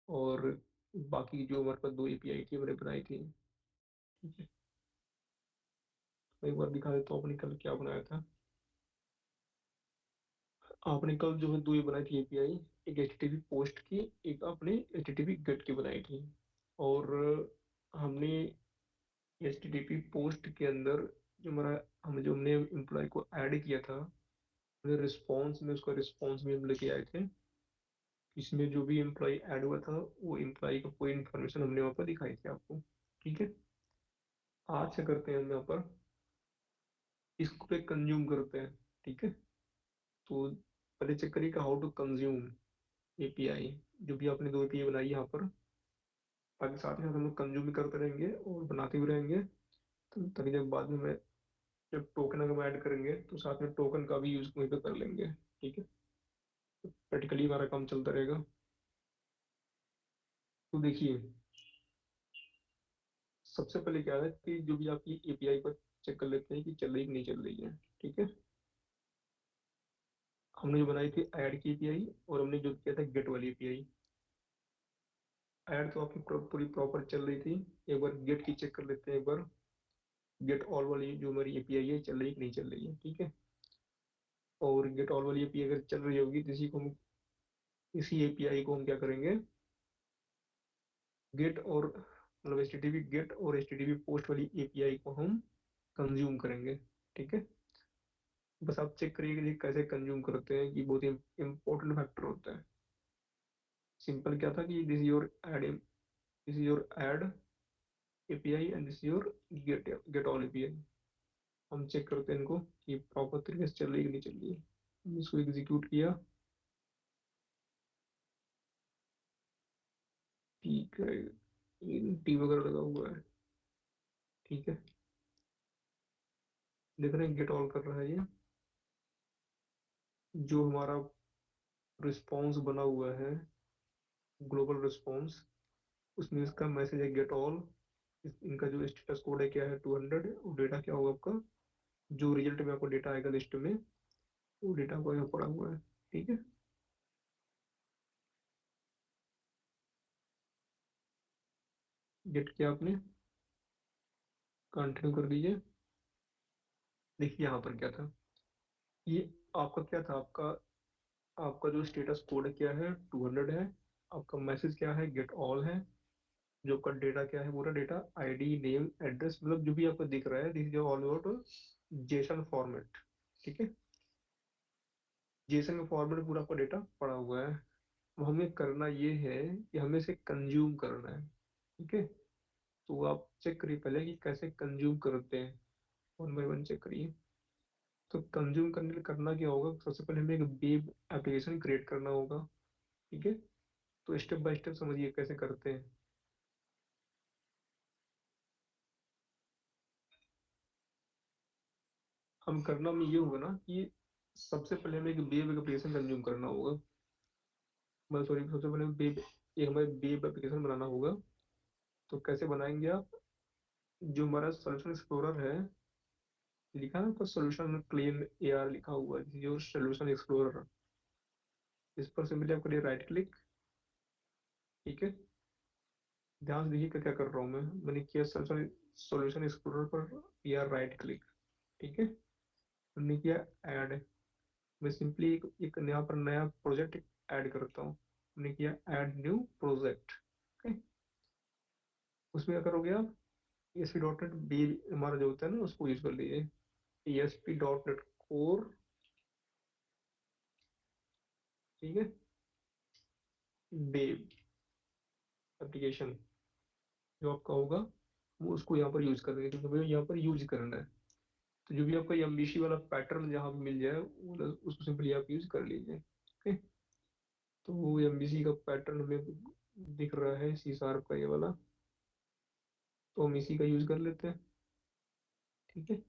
और बाकी जो हमारे पास दो एपीआई थी मैंने बनाई थी। ठीक है, तो एक बार दिखा देता हूँ आपने कल क्या बनाया था। आपने कल जो है दो ये बनाई थी एपीआई, एक एचटीटीपी पोस्ट की, एक आपने एचटीटीपी गेट की बनाई थी। और हमने एचटीटीपी पोस्ट के अंदर जो हमारा हमने एम्प्लॉय को ऐड किया था, रिस्पॉन्स में उसका रिस्पॉन्स में हम लेके आए थे। इसमें जो भी एम्प्लॉय ऐड हुआ था वो एम्प्लॉय का पूरी इन्फॉर्मेशन हमने वहाँ पर दिखाई थी आपको। ठीक है, आज से करते हैं हम यहाँ पर इसको पे कंज्यूम करते हैं। ठीक है, तो पहले चेक करिए हाउ टू कंज्यूम एपीआई। जो भी आपने दो एपीआई बनाई यहाँ पर, ताकि साथ में साथ हम लोग कंज्यूम भी करते रहेंगे और बनाते भी रहेंगे। तो तभी जब बाद में मैं जब टोकन अगर हम ऐड करेंगे तो साथ में टोकन का भी यूज वहीं पे कर लेंगे। ठीक है, तो प्रैक्टिकली हमारा काम चलता रहेगा। तो देखिए, सबसे पहले क्या है कि जो भी आपकी एपीआई पर चेक कर लेते हैं कि चल रही कि नहीं चल रही है। ठीक है, हमने जो बनाई थी ऐड की एपीआई, और हमने जो किया था गेट वाली एपीआई। ऐड तो आपकी पूरी प्रॉपर चल रही थी। एक बार गेट की चेक कर लेते हैं, एक बार गेट ऑल वाली जो हमारी एपीआई है चल रही है कि नहीं चल रही है। ठीक है, और गेट ऑल वाली एपीआई अगर चल रही होगी तो इसी एपीआई को हम क्या करेंगे, गेट और मतलब एच टी गेट और एच टी पोस्ट वाली एपीआई को हम कंज्यूम करेंगे। ठीक है, बस आप चेक करिए कि ये कैसे कंज्यूम करते हैं, कि बहुत इंपॉर्टेंट फैक्टर होता है। सिंपल क्या था कि this is your add API and this is your get all API. हम चेक करते हैं इनको कि प्रॉपर तरीके से चल रही है कि नहीं चल रही है। हमने इसको एग्जीक्यूट किया। ठीक है, टी वगैरह लगा हुआ है। ठीक है, देख रहे हैं गेट ऑल कर रहा है ये। जो हमारा रिस्पॉन्स बना हुआ है, ग्लोबल रिस्पॉन्स, उसमें इसका मैसेज है गेट ऑल। इनका जो स्टेटस कोड है क्या है 200, और डेटा क्या होगा आपका, जो रिजल्ट में आपको डेटा आएगा लिस्ट में, वो डेटा को यहाँ पड़ा हुआ है। ठीक है, गेट किया आपने, कंटिन्यू कर दीजिए। देखिए यहाँ पर क्या था, ये आपका क्या था, आपका आपका जो स्टेटस कोड क्या है 200 है। आपका मैसेज क्या है गेट ऑल है। जो आपका डेटा क्या है, पूरा डेटा आईडी नेम एड्रेस, मतलब जो भी आपको दिख रहा है, this is all about JSON format. ठीक है, जेसन का फॉर्मेट में पूरा आपका डेटा पड़ा हुआ है। अब हमें करना ये है कि हमें इसे कंज्यूम करना है। ठीक है, तो आप चेक करिए पहले कि कैसे कंज्यूम करते हैं, वन बाय वन चेक करिए। तो कंज्यूम करने के लिए करना क्या होगा, सबसे पहले हमें एक वेब एप्लीकेशन क्रिएट करना होगा। ठीक है, तो स्टेप बाय स्टेप समझिए कैसे करते हैं। हम करना में ये होगा ना कि सबसे पहले हमें एक वेब एप्लीकेशन कंज्यूम करना होगा। मैं सॉरी, सबसे पहले वेब एक हमें वेब एप्लीकेशन बनाना होगा। तो कैसे बनाएंगे आप, जो हमारा सोल्यूशन एक्सप्लोरर है, लिखा है ना सोल्यूशन क्लीन ए आर लिखा हुआ है, जो सोल्यूशन एक्सप्लोरर, इस पर सिंपली आप करिए राइट क्लिक। ठीक है, ध्यान से देखिए क्या क्या कर रहा हूँ मैंने किया सोल्यूशन सोल्यूशन एक्सप्लोरर पर किया राइट क्लिक। ठीक है, हमने किया ऐड। मैं सिंपली एक यहाँ पर नया प्रोजेक्ट ऐड करता हूँ। हमने किया ऐड न्यू प्रोजेक्ट। ओके, उसमें क्या करोगे आप, S P dot net B हमारा जो होता है ना उसको यूज कर लीजिए, S P dot net core. ठीक है, बेब एप्लीकेशन जो आपका होगा, वो उसको यहाँ पर यूज कर देंगे, क्योंकि मुझे यहाँ पर यूज करना है। तो जो भी आपका एमबीसी वाला पैटर्न जहाँ पे मिल जाए उसको सिंपली आप यूज कर लीजिए। ओके, तो वो एमबीसी का पैटर्न हमें दिख रहा है सी शार्प का ये वाला, तो हम इसी का यूज कर लेते हैं। ठीक है,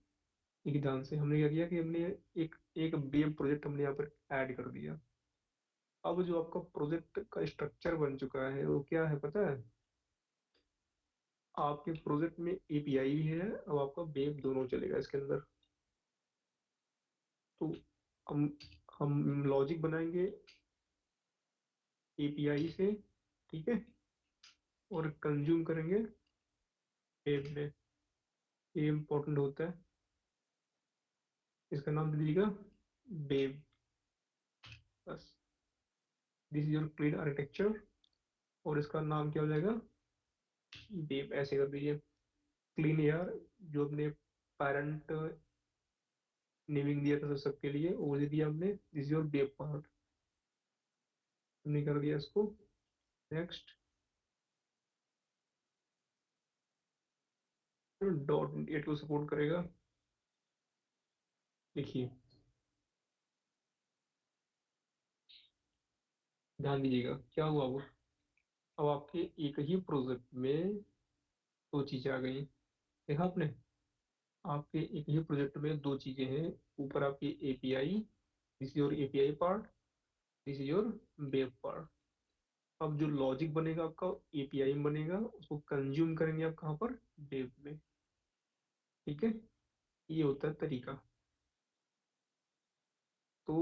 एक ध्यान से हमने क्या किया कि हमने एक एक वेब प्रोजेक्ट हमने यहाँ पर ऐड कर दिया। अब जो आपका प्रोजेक्ट का स्ट्रक्चर बन चुका है वो क्या है पता है, आपके प्रोजेक्ट में एपीआई भी है, अब आपका वेब दोनों चलेगा इसके अंदर। तो हम हम लॉजिक बनाएंगे एपीआई से। ठीक है, और कंज्यूम करेंगे वेब में। ये इंपॉर्टेंट होता है, इसका नाम दे दीजिएगा वेब। बस, this is your clean architecture, और इसका नाम क्या हो जाएगा, वेब। ऐसे कर दीजिए। क्लीन एयर जो अपने पेरेंट नेमिंग दिया था सबके लिए, वो दे दिया हमने, this is your web part, हमने कर दिया इसको। नेक्स्ट, डॉट एट को सपोर्ट करेगा। देखिए, ध्यान दीजिएगा क्या हुआ वो। अब आपके एक ही प्रोजेक्ट में दो चीजें आ गई, देखा आपने। आपके एक ही प्रोजेक्ट में दो चीजें हैं। ऊपर आपकी API, this is your API part, this is your web part. अब जो लॉजिक बनेगा आपका एपीआई में बनेगा, उसको कंज्यूम करेंगे आप कहाँ पर, वेब में। ठीक है, ये होता है तरीका। तो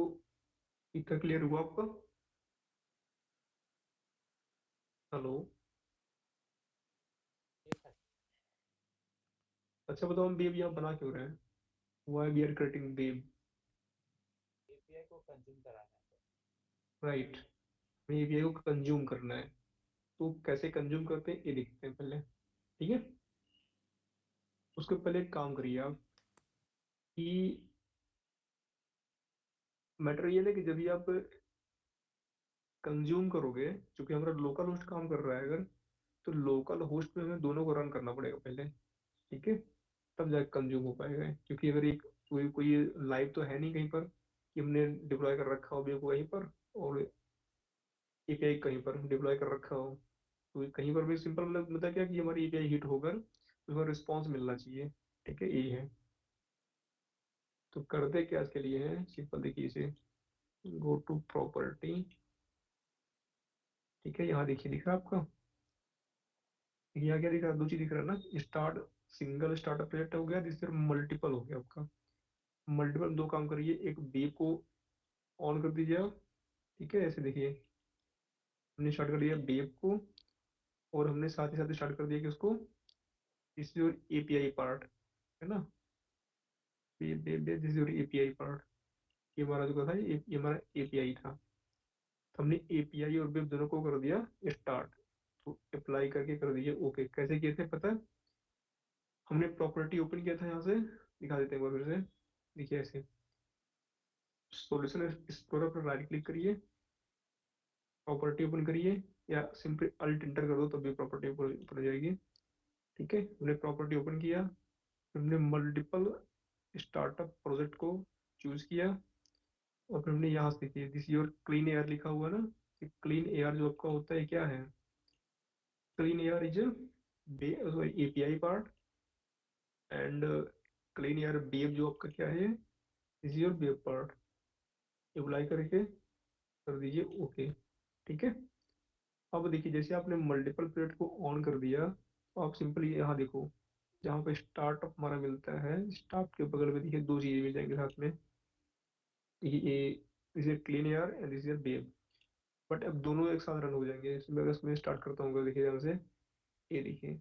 इतना क्लियर हुआ आपका। हेलो। अच्छा बताओ, हम वेब यहाँ बना क्यों रहे हैं, why we are creating web. Right, हमें एपीआई को कंज्यूम करना है। तो कैसे कंज्यूम करते हैं ये देखते हैं पहले। ठीक है, उसके पहले एक काम करिए आप, कि मैटर ये है कि जब भी आप कंज्यूम करोगे, चूंकि हमारा लोकल होस्ट काम कर रहा है अगर, तो लोकल होस्ट में हमें दोनों को रन करना पड़ेगा पहले। ठीक है, तब जाके कंज्यूम हो पाएगा। क्योंकि अगर एक कोई कोई लाइव तो है नहीं कहीं पर कि हमने डिप्लॉय कर रखा हो को कहीं पर, और एपीआई कहीं पर डिप्लॉय कर रखा हो, तो कहीं पर भी सिंपल मतलब क्या कि हमारी एपीआई हिट होकर उसका रिस्पॉन्स मिलना चाहिए। ठीक है, यही है। तो करते क्या इसके लिए है, सिंपल देखिए इसे, गो टू प्रॉपर्टी। ठीक है, यहाँ देखिए दिख रहा है आपका, यहाँ क्या दिख रहा है, दो चीज दिख रहा है ना, स्टार्ट, सिंगल स्टार्टअप प्रोजेक्ट हो गया, जिससे मल्टीपल हो गया आपका। मल्टीपल दो काम करिए, एक बी को ऑन कर दीजिए आप। ठीक है, ऐसे देखिए, हमने स्टार्ट कर दिया बेब को, और हमने साथ ही साथ स्टार्ट कर दिया कि उसको, इस जो एपीआई पार्ट है ना, web web web, this your API part. ये हमारा जो था, ये हमारा एपीआई था। तो हमने एपीआई और वेब दोनों को कर दिया स्टार्ट। तो अप्लाई करके कर दीजिए ओके। कैसे किए थे पता है, हमने प्रॉपर्टी ओपन किया था यहाँ से, दिखा देते हैं एक बार फिर से। देखिए ऐसे, सॉल्यूशन एक्सप्लोरर पर राइट क्लिक करिए, प्रॉपर्टी ओपन करिए, या सिंपली अल्ट इंटर कर दो तब भी प्रॉपर्टी ऊपर हो जाएगी। ठीक है, हमने प्रॉपर्टी ओपन किया, हमने मल्टीपल स्टार्टअप प्रोजेक्ट को चूज किया, और फिर हमने यहाँ से देखिए, दिस योर क्लीन एयर लिखा हुआ ना। क्लीन एयर जो आपका होता है क्या है, clean air is API part, and clean air web जो आपका क्या है, this your web part. Apply करके कर दीजिए ओके। ठीक है, अब देखिए जैसे आपने मल्टीपल प्लेट को ऑन कर दिया, तो आप सिंपली यहाँ देखो, जहाँ पे स्टार्टअप हमारा मिलता है, स्टार्ट के बगल में देखिए दो चीजें मिल जाएंगे साथ में, ये this is clean air and this is web. But अब दोनों एक साथ रन हो जाएंगे। इसमें अगर इसमें स्टार्ट करता हूँ, देखिए यहाँ से, ये देखिए,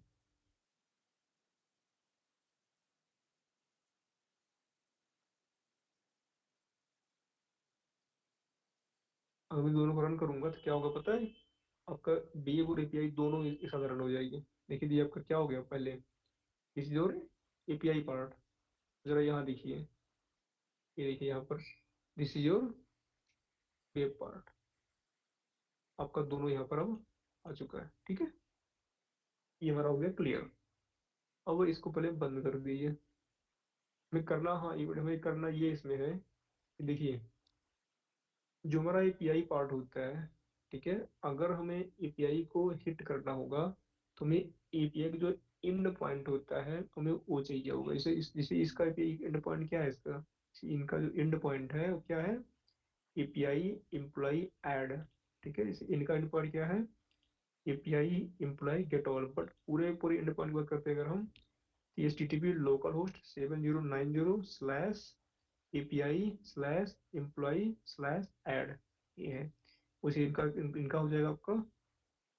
अगर मैं दोनों को रन करूंगा तो क्या होगा पता है, आपका वेब और एपीआई दोनों एक साथ रन हो जाएगी। देखिए ये आपका क्या हो गया पहले, this is your API part. जरा यहाँ देखिए, ये देखिए यहाँ पर, this is your web part. आपका दोनों यहाँ पर अब आ चुका है। ठीक है, ये हमारा हो गया क्लियर। अब इसको पहले बंद कर दीजिए। हमें करना, हाँ ये हमें करना ये इसमें है कि देखिए, जो हमारा एपीआई पार्ट होता है, ठीक है, अगर हमें एपीआई को हिट करना होगा, तो हमें एपीआई का जो एंड पॉइंट होता है हमें वो चाहिए होगा। जैसे इसका एंड पॉइंट क्या है इसका, इनका जो एंड पॉइंट है वो क्या है, एपीआई एम्प्लॉय ऐड। ठीक है, जैसे इनका एंड पॉइंट क्या है, API employ get all. But पूरे पूरे एंड पॉइंट की बात करते हैं अगर हम, http local host 7090 API slash employ slash add, ये है। उसे इनका इनका हो जाएगा आपका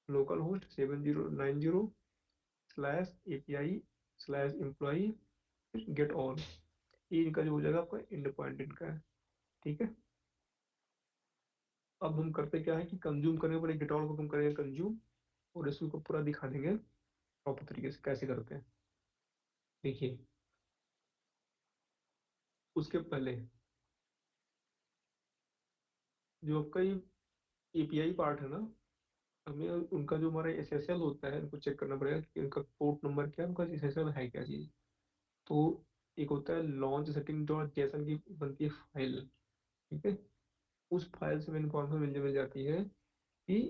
लोकल होस्ट 7090/API/एम्प्लॉई गेट ऑल। ये इनका जो हो जाएगा आपका एंड पॉइंट इनका है। ठीक है। अब हम करते क्या है कि कंज्यूम करने पर गेट ऑल को हम करेंगे कंज्यूम, और इसको पूरा दिखा देंगे प्रॉपर तरीके से कैसे करते हैं। देखिए, उसके पहले जो आपका ये एपीआई पार्ट है ना, हमें उनका जो हमारा एसएसएल होता है उनको चेक करना पड़ेगा कि उनका पोर्ट नंबर क्या है, उनका एसएसएल है क्या चीज़। तो एक होता है लॉन्च सेटिंग डॉट जेसन की बनती है फाइल। ठीक है। उस फाइल से हमें इन्फॉर्मेशन मिल जाती है कि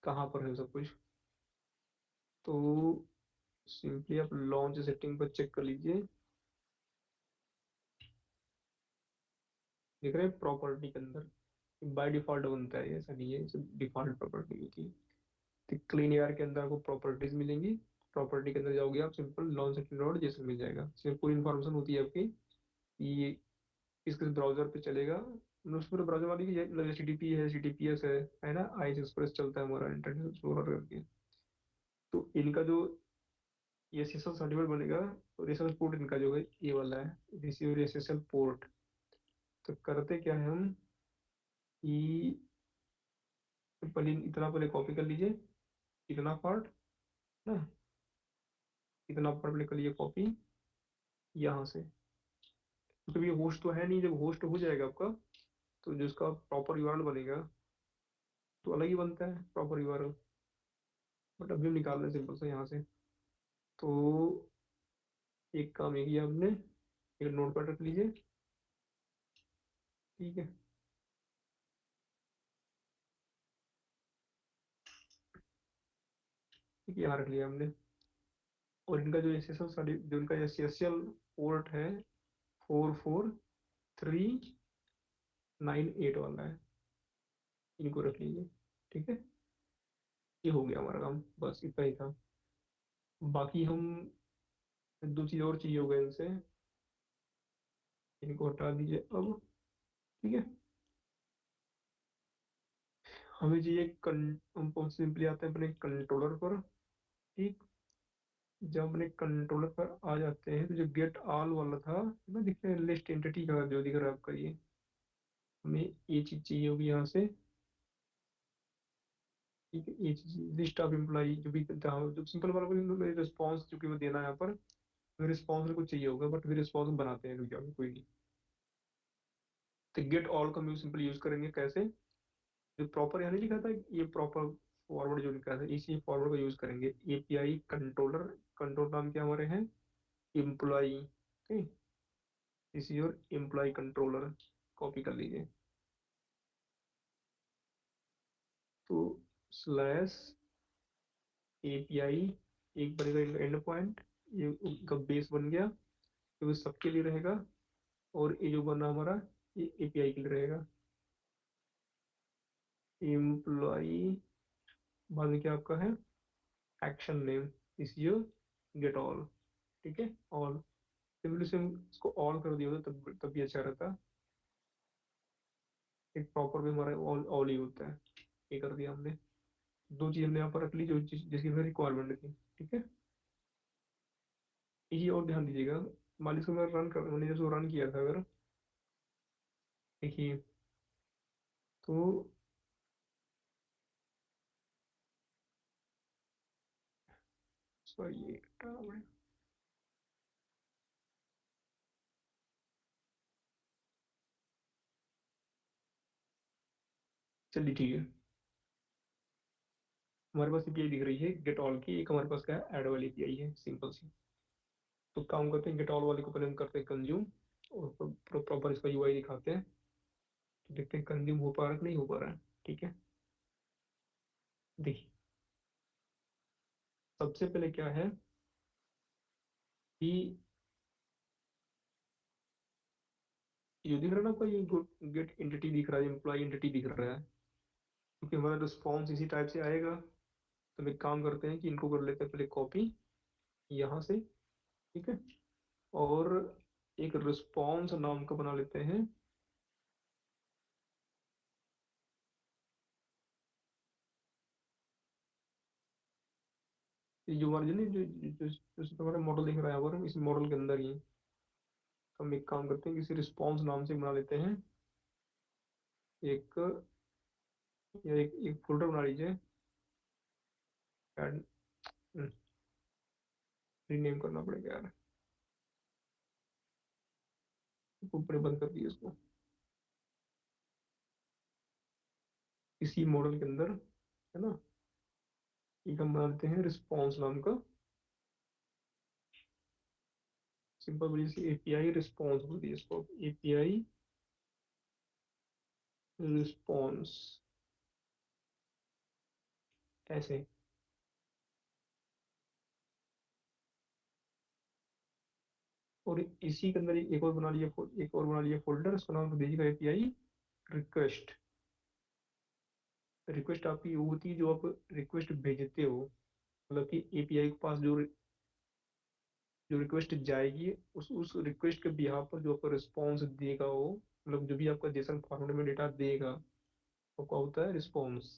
कहाँ पर है सब कुछ। तो सिंपली आप लॉन्च सेटिंग पर चेक कर लीजिए। देख रहे हैं प्रॉपर्टी के अंदर बाय डिफॉल्ट बनता है, ऐसा नहीं है, डिफॉल्ट प्रॉपर्टी होती है। तो क्लीन एयर के अंदर आपको प्रॉपर्टीज मिलेंगी। प्रॉपर्टी के अंदर जाओगे आप, simple launch setting dot JSON मिल जाएगा। इसमें पूरी इन्फॉर्मेशन होती है आपकी कि ये किस किस ब्राउजर पे चलेगा। मतलब उस पर ब्राउजर वाली की मतलब HTTP है, HTTPS है ना, आईएस एक्सप्रेस चलता है हमारा इंटरनेट एक्सप्लोरर करके। तो इनका जो ये एसएसएल सर्टिफिकेट बनेगा, और एसएसएल पोर्ट इनका जो है ये वाला है, रिसीवर एसएसएल पोर्ट। तो करते क्या है हम कि पहले इतना पहले कॉपी कर लीजिए, इतना पार्ट ना, इतना पार्ट पहले कर लीजिए कॉपी यहाँ से। तो ये होस्ट तो है नहीं, जब होस्ट हो जाएगा आपका तो जो उसका प्रॉपर यूआरएल बनेगा तो अलग ही बनता है प्रॉपर यूआरएल। बट अभी हम निकाल रहे हैं सिंपल से यहाँ से। तो एक काम ये किया हमने, एक नोट पैड रख लीजिए। ठीक है। ठीक है, यहाँ रख लिया हमने। और इनका जो एस जो इनका एस पोर्ट है 44398 वाला है, इनको रख लीजिए। ठीक है। ये हो गया हमारा काम, बस इतना ही था। बाकी हम दो चीज़ और चाहिए होगा इनसे, इनको हटा दीजिए अब। ठीक है। हमें चाहिए हम सिंपली आते हैं अपने कंट्रोलर पर। ठीक। जब अपने कंट्रोलर पर आ जाते हैं तो जो गेट ऑल वाला था ना, दिख रहा है लिस्ट एंटिटी का जो दिख रहा है आपका ये, हमें ये चीज चाहिए होगी यहाँ से। ठीक है। ये चीज लिस्ट ऑफ एम्प्लॉई जो भी था, जो सिंपल वाला रिस्पॉन्स जो कि वो देना है यहाँ पर, रिस्पॉन्स को चाहिए होगा, बट फिर रिस्पॉन्स बनाते हैं रुक जाओ कोई नहीं। तो गेट ऑल का हम सिंपल यूज करेंगे कैसे, जो प्रॉपर यहाँ नहीं लिखा था ये प्रॉपर फॉरवर्ड जो लिखा था, इसी फॉरवर्ड का यूज करेंगे। एपीआई कंट्रोलर, कंट्रोल नाम क्या हमारे हैं, एम्प्लॉई। ठीक। इसी और एम्प्लॉय कंट्रोलर कॉपी कर लीजिए। तो स्लैश एपीआई एक बनेगा एंड पॉइंट, ये उनका बेस बन गया, तो वो सबके लिए रहेगा। और ये जो बना हमारा ये एपीआई के लिए रहेगा। एम्प्लॉय बाद में क्या आपका है, एक्शन नेम इस योर गेट ऑल। ठीक है। ऑल सिंपली से इसको ऑल कर दिया होता तब भी अच्छा रहता। एक प्रॉपर भी हमारा ऑल ऑल ही होता है। ये कर दिया हमने। दो चीज हमने यहाँ पर रख ली जो जिसकी हमें रिक्वायरमेंट थी। ठीक है। ये और ध्यान दीजिएगा, मान लीजिए मैं रन कर, मैंने जैसे रन किया था अगर, देखिए, तो सॉरी ये हटाना पड़ेगा। चलिए ठीक है। हमारे पास एपीआई दिख रही है गेट ऑल की, एक हमारे पास क्या है ऐड वाली एपीआई है सिंपल सी। तो काम करते हैं, गेट ऑल वाले को पहले हम करते हैं कंज्यूम, और प्रॉपर इसका यूआई दिखाते हैं। तो देखते हैं कंज्यूम हो पा रहा है कि नहीं हो पा रहा है। ठीक है। देखिए, सबसे पहले क्या है कि ये दिख रहा है ना आपका, ये गेट एंटिटी दिख रहा है, एम्प्लॉय एंटिटी दिख रहा है, क्योंकि हमारा रिस्पॉन्स इसी टाइप से आएगा। तो हम एक काम करते हैं कि इनको कर लेते हैं पहले कॉपी यहाँ से। ठीक है। और एक रिस्पॉन्स नाम का बना लेते हैं। ये जो हमारे जो नहीं जो हमारा मॉडल दिख रहा है यहाँ पर, इस मॉडल के अंदर ही हम एक काम करते हैं, किसी रिस्पॉन्स नाम से बना लेते हैं एक, या एक फोल्डर बना लीजिए। ऐड, रीनेम करना पड़ेगा यार, ऊपर बंद कर दिए इसको। इसी मॉडल के अंदर है ना, एक हम बनाते हैं रिस्पॉन्स नाम का, सिंपल बोलिए से एपीआई रिस्पॉन्स बोल दिए इसको, एपीआई रिस्पॉन्स ऐसे। और इसी के अंदर एक और बना लिया, एक और बना लिया फोल्डर, उसका नाम दीजिएगा एपीआई रिक्वेस्ट। रिक्वेस्ट आपकी वो होती है जो आप रिक्वेस्ट भेजते हो, मतलब कि एपीआई के पास जो रिक्वेस्ट जाएगी, उस रिक्वेस्ट के बिहाफ पर जो आपको रिस्पॉन्स देगा वो, मतलब जो भी आपका जेसन फॉर्मेट में डेटा देगा, वो क्या होता है, रिस्पॉन्स।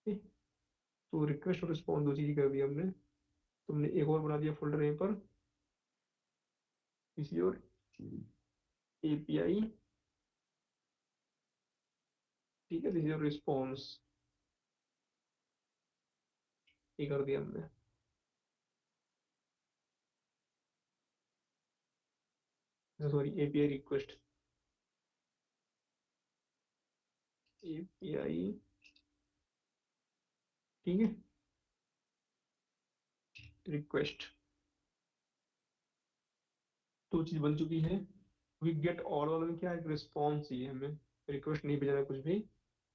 तो रिक्वेस्ट और रिस्पॉन्स दो चीज कर दी हमने। तुमने एक और बना दिया फोल्डर यहीं पर, इसी और एपीआई, ठीक है, दिस योर रिस्पॉन्स, ये कर दिया हमने। सॉरी, एपीआई रिक्वेस्ट, एपीआई, ठीक है, रिक्वेस्ट। तो चीज बन चुकी है। वी गेट ऑल वाले में क्या है, रिस्पॉन्स चाहिए हमें, रिक्वेस्ट नहीं भेजना कुछ भी,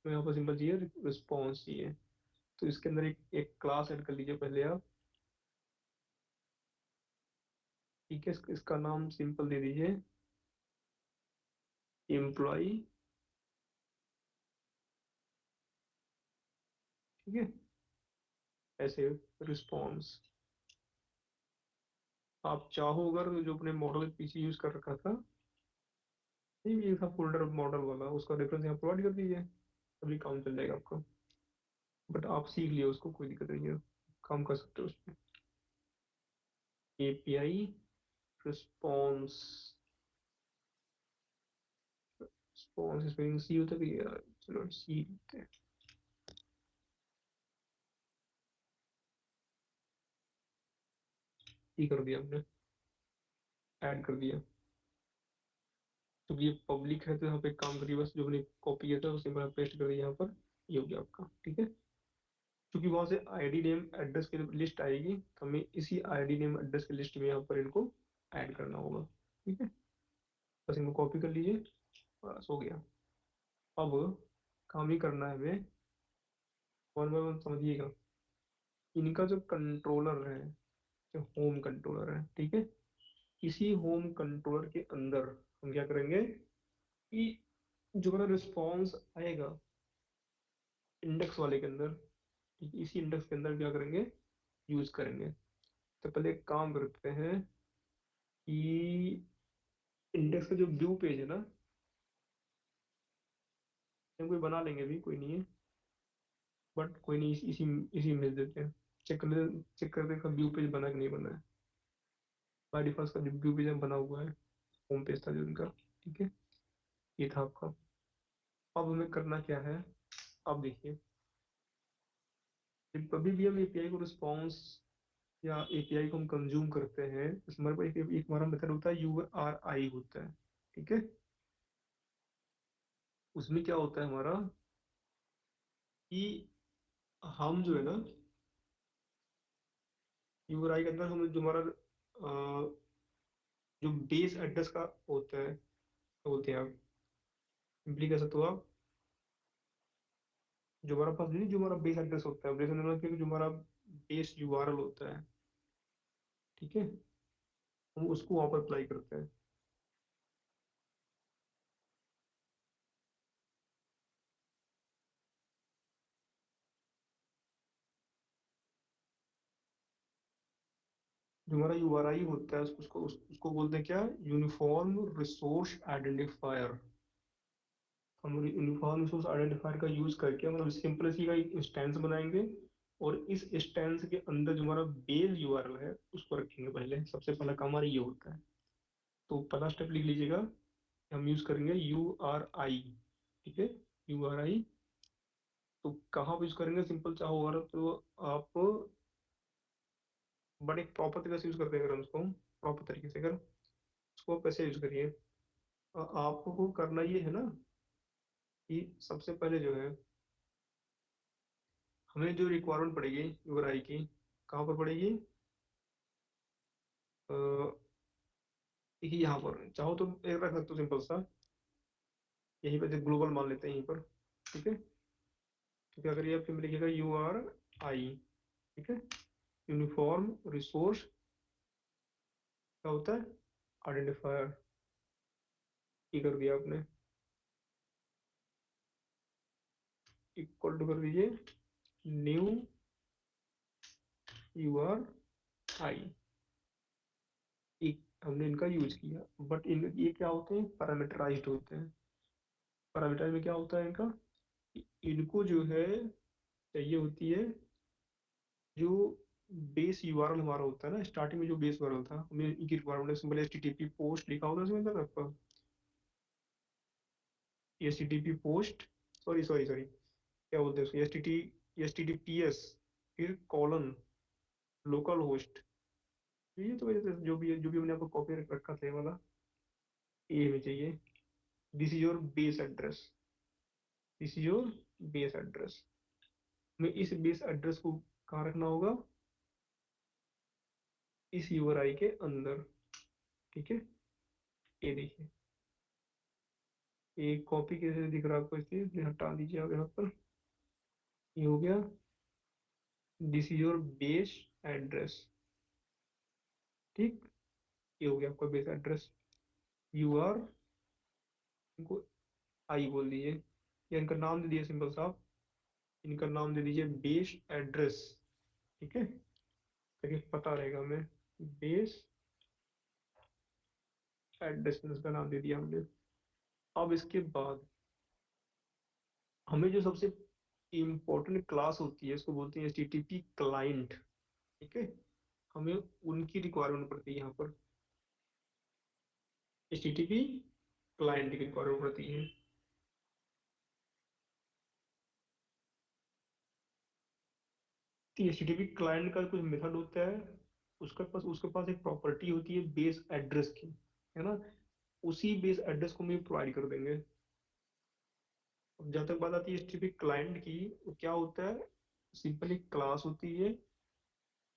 तो यहाँ पर सिंपल चाहिए रिस्पॉन्स चाहिए। तो इसके अंदर एक क्लास ऐड कर लीजिए पहले आप, ठीक है, इसका नाम सिंपल दे दीजिए एम्प्लॉय, ठीक है, ऐसे रिस्पॉन्स। आप चाहो अगर जो अपने मॉडल पीसी यूज कर रखा था, नहीं ये था फोल्डर मॉडल वाला, उसका रेफरेंस यहाँ प्रोवाइड कर दीजिए, तभी काम चल जाएगा आपका। बट आप सीख लिए उसको, कोई दिक्कत नहीं है, काम कर सकते हो उस पर। API response, response spelling see होता है कि यार, चलो सी लिखते हैं, सी कर दिया हमने, ऐड कर दिया। तो ये पब्लिक है, तो यहाँ पे काम करिए, बस जो हमने कॉपी किया था उसे मैं पेस्ट कर दिया यहाँ पर, ये हो गया आपका, ठीक है। क्योंकि वहां से आईडी नेम एड्रेस की लिस्ट आएगी, तो हमें इसी आईडी नेम एड्रेस की लिस्ट में यहाँ पर इनको ऐड करना होगा, ठीक है। बस इनको कॉपी कर लीजिए, बस हो गया। अब काम ही करना है हमें, वन बाय वन समझिएगा। इनका जो कंट्रोलर है, जो होम कंट्रोलर है, ठीक है, इसी होम कंट्रोलर के अंदर हम क्या करेंगे कि जो हमारा रिस्पॉन्स आएगा इंडेक्स वाले के अंदर, ठीक है, इसी इंडेक्स के अंदर क्या करेंगे, यूज करेंगे। तो पहले एक काम करते हैं कि इंडेक्स का जो व्यू पेज है ना, हम कोई बना लेंगे, भी कोई नहीं है, बट कोई नहीं, इसी इसी में देते हैं। चेक कर देखा व्यू पेज बना कि नहीं बना है। बाय डिफॉल्ट का जो व्यू पेज बना हुआ है, होम पेज था जो उनका, ठीक है, ये था आपका। अब हमें करना क्या है, अब देखिए, जब कभी भी हम एपीआई को रिस्पॉन्स या एपीआई को हम कंज्यूम करते हैं, तो हमारे पास एक हमारा मेथड होता है, यू आर आई होता है, ठीक है। उसमें क्या होता है हमारा कि हम जो है ना, यू आर आई के अंदर हम जो हमारा जो बेस एड्रेस का होता है, क्या बोलते हैं आप, सिंपली कह सकते हो आप, जो हमारा पास नहीं, जो हमारा बेस एड्रेस होता है, बेस एड्रेस जो हमारा बेस यूआरएल होता है, ठीक है, हम उसको वहां पर अप्लाई करते हैं। जो हमारा यूआरआई होता है उसको बोलते हैं क्या, यूनिफॉर्म रिसोर्स आइडेंटिफायर। हम यूनिफॉर्म रिसोर्स आइडेंटिफायर का यूज करके मतलब सिंपल सी का एक इंस्टेंस बनाएंगे, और इस इंस्टेंस के अंदर जो हमारा बेस यूआरएल है उसको रखेंगे पहले। सबसे पहला काम हमारा ये होता है। तो पहला स्टेप लिख लीजिएगा, हम यूज करेंगे URI। ठीक है, URI। तो कहाँ पे यूज करेंगे? सिंपल चाहो अगर तो आप बड़े प्रॉपर तरीके से यूज करते हैं, अगर हम उसको प्रॉपर तरीके से अगर उसको आप कैसे यूज करिए। आपको करना ये है ना कि सबसे पहले जो है हमें जो रिक्वायरमेंट पड़ेगी यूआरआई की, कहाँ पर पड़ेगी? अ, देखिए यहाँ पर चाहो तो एक रख सकते हो सिंपल सा, यहीं पर ग्लोबल मान लेते हैं यहीं पर। ठीक है, तो क्या करिए आप, फिर लिखिएगा URI। ठीक है, यूनिफॉर्म रिसोर्स क्या होता है? आइडेंटिफायर। ये कर दिया आपने, इक्वल टू कर दीजिए न्यू URI। एक हमने इनका यूज किया, बट इन ये क्या होते हैं? पैरामीटराइज्ड होते हैं। पैरामीटर में क्या होता है इनका कि इनको जो है चाहिए होती है जो बेस यूआरएल हमारा होता है ना, स्टार्टिंग में जो बेस यूआरएल था हमें इनकी रिक्वायरमेंट है। सिंपल HTTP पोस्ट लिखा होता है इसमें अंदर आपका, HTTP post, sorry sorry sorry, क्या बोलते हैं उसको, HTTPS, फिर कॉलन लोकल होस्ट। ये तो वजह से जो भी हमने आपको कॉपी रखा था ये वाला, ये हमें चाहिए। This is your base address, this is your base address. हमें इस बेस एड्रेस को कहाँ रखना होगा? इस यूआरआई के अंदर। ठीक है, ये देखिए, ये कॉपी कैसे दिख रहा है आपको? इसलिए हटा दीजिए आप यहाँ पर। ये हो गया, this is your base address. ठीक, ये हो गया आपका बेस एड्रेस। यू आर, इनको आई बोल दीजिए, या इनका नाम दे दिए सिंपल सा आप, इनका नाम दे दीजिए बेस एड्रेस। ठीक है, ताकि पता रहेगा हमें। बेस एड्रेस में उसका नाम दे दिया हमने। अब इसके बाद हमें जो सबसे इम्पोर्टेंट क्लास होती है उसको बोलते हैं HTTP क्लाइंट। ठीक है, हमें उनकी रिक्वायरमेंट पड़ती है यहाँ पर। HTTP क्लाइंट की रिक्वायरमेंट पड़ती है। तो HTTP क्लाइंट का कुछ मेथड होता है, उसके पास एक प्रॉपर्टी होती है बेस एड्रेस की, है ना। उसी बेस एड्रेस को हम प्रोवाइड कर देंगे। अब जहाँ तक बात आती है HTTP क्लाइंट की, वो क्या होता है? सिंपल एक क्लास होती है।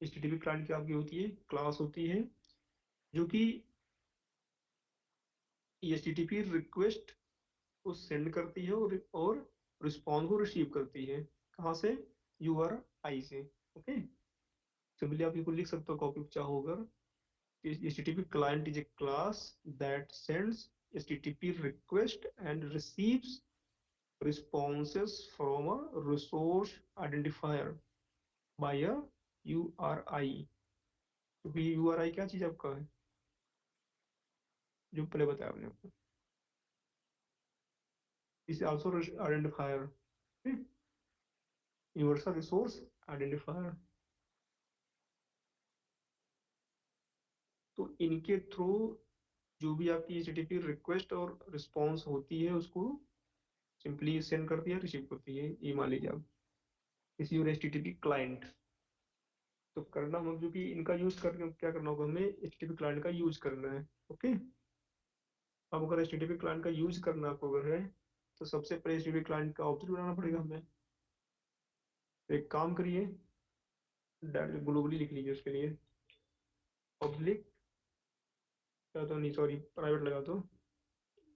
HTTP क्लाइंट की आपकी होती है क्लास होती है जो कि HTTP रिक्वेस्ट को सेंड करती है और रिस्पॉन्स को रिसीव करती है। कहाँ से? URI से। ओके, सिंपली आप इसको लिख सकते हो कॉपी चाहो अगर। HTTP client is a class that sends HTTP request and receives responses from a resource identifier by a URI। क्योंकि URI क्या चीज आपका है, जो पहले बताया आपने आपको, इस also identifier, universal resource identifier. तो इनके थ्रू जो भी आपकी HTTP रिक्वेस्ट और रिस्पॉन्स होती है उसको सिंपली सेंड करती है, रिसीव करती है। ये मान लीजिए आप इसी और HTTP क्लाइंट। तो करना हम जो कि इनका यूज करके क्या करना होगा, हमें HTTP क्लाइंट का यूज करना है। ओके, अब अगर HTTP क्लाइंट का यूज करना आपको अगर है, तो सबसे पहले HTTP क्लाइंट का ऑब्जेक्ट बनाना पड़ेगा हमें। तो एक काम करिए, डायरेक्ट ग्लोबली लिख लीजिए उसके लिए। पब्लिक या तो नहीं, सॉरी प्राइवेट लगा दो।